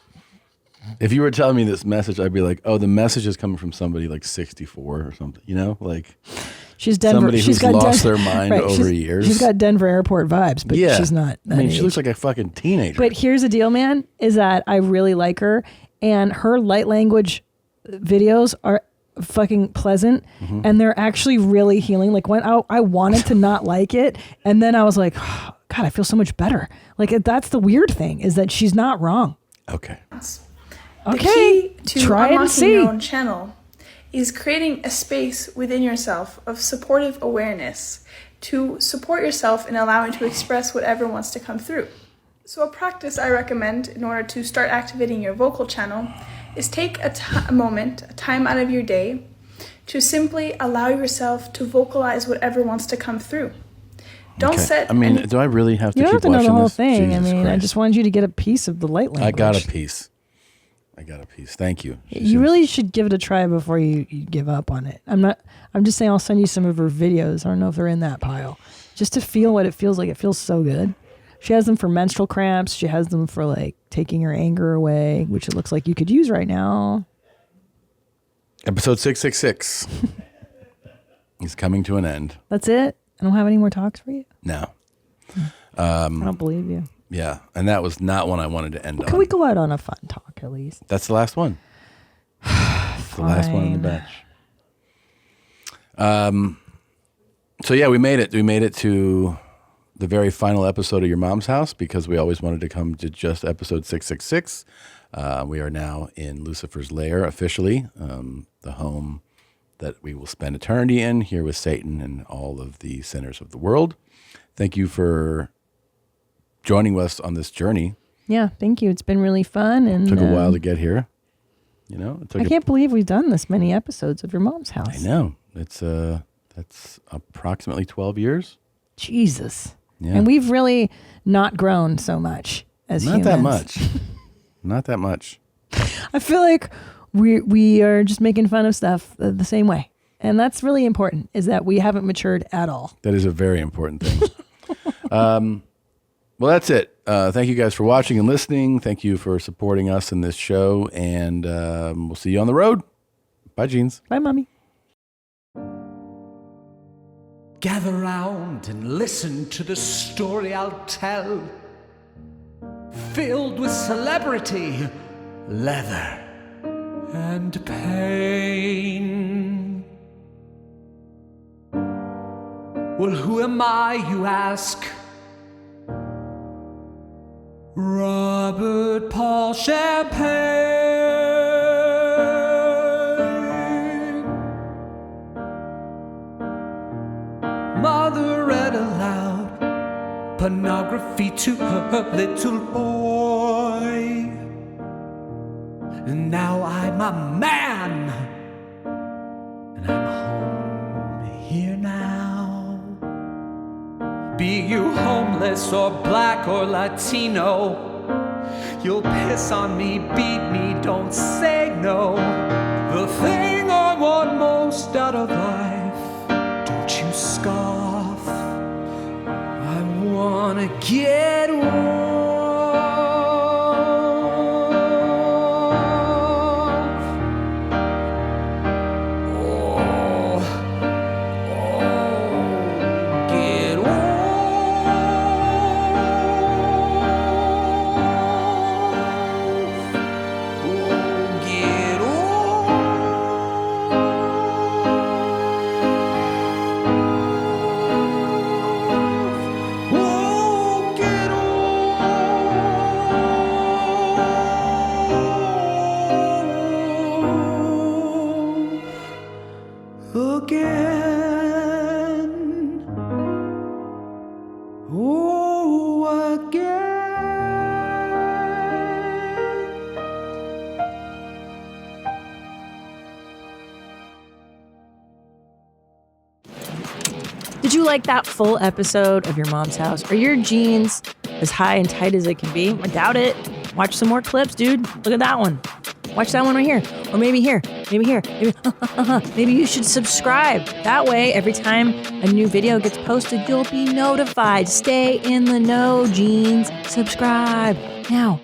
if you were telling me this message, I'd be like, oh, the message is coming from somebody like 64 or something, you know? Like, she's Denver. Somebody who's lost their mind over years. She's got Denver airport vibes, but yeah. she's not that she age. looks like a fucking teenager. But here's the deal, man, is that I really like her, and her light language videos are fucking pleasant, and they're actually really healing. Like, when I wanted to not like it, and then I was like, oh, God, I feel so much better. Like, that's the weird thing, is that she's not wrong. Okay. The key to try it and unlocking see. your own channel is creating a space within yourself of supportive awareness to support yourself in allowing to express whatever wants to come through. So a practice I recommend in order to start activating your vocal channel is take a time out of your day to simply allow yourself to vocalize whatever wants to come through. Don't set. I mean, do I really have to You keep don't have to know watching the whole this? thing. Jesus I mean, I Christ. just wanted you to get a piece of the light language. I got a piece. Thank you. You really should give it a try before you give up on it. I'm just saying I'll send you some of her videos. I don't know if they're in that pile. Just to feel what it feels like. It feels so good. She has them for menstrual cramps. She has them for like taking your anger away, which it looks like you could use right now. Episode 666 is coming to an end. That's it? I don't have any more talks for you? No. I don't believe you. Yeah, and that was not one I wanted to end on. Can we go out on a fun talk at least? That's the last one. It's the last one in the batch. So yeah, we made it. We made it to the very final episode of Your Mom's House because we always wanted to come to just episode 666. We are now in Lucifer's lair officially, the home that we will spend eternity in, here with Satan and all of the sinners of the world. Thank you for joining us on this journey. Yeah, thank you. It's been really fun. And Took a while to get here. You know, it took I can't believe we've done this many episodes of Your Mom's House. I know. It's that's approximately 12 years. Jesus. Yeah. And we've really not grown so much as Not humans. that much. Not that much. I feel like we are just making fun of stuff the same way. And that's really important, is that we haven't matured at all. That is a very important thing. Well, that's it. Thank you guys for watching and listening. Thank you for supporting us in this show. And we'll see you on the road. Bye, Jeans. Bye, Mommy. Gather round and listen to the story I'll tell. Filled with celebrity, leather, and pain. Well, who am I, you ask? Robert Paul Champagne. Mother read aloud pornography to her little boy. And now I'm a man, and I'm home here now. Be you homeless or black or Latino, you'll piss on me, beat me, don't say know the thing I want most out of life. Don't you scoff. I wanna get off. Get again. Oh, again. Did you like that full episode of Your Mom's House? Are your jeans as high and tight as they can be? I doubt it. Watch some more clips, dude. Look at that one. Watch that one right here. Or maybe here. Maybe here. Maybe, maybe you should subscribe. That way, every time a new video gets posted, you'll be notified. Stay in the know, jeans. Subscribe now.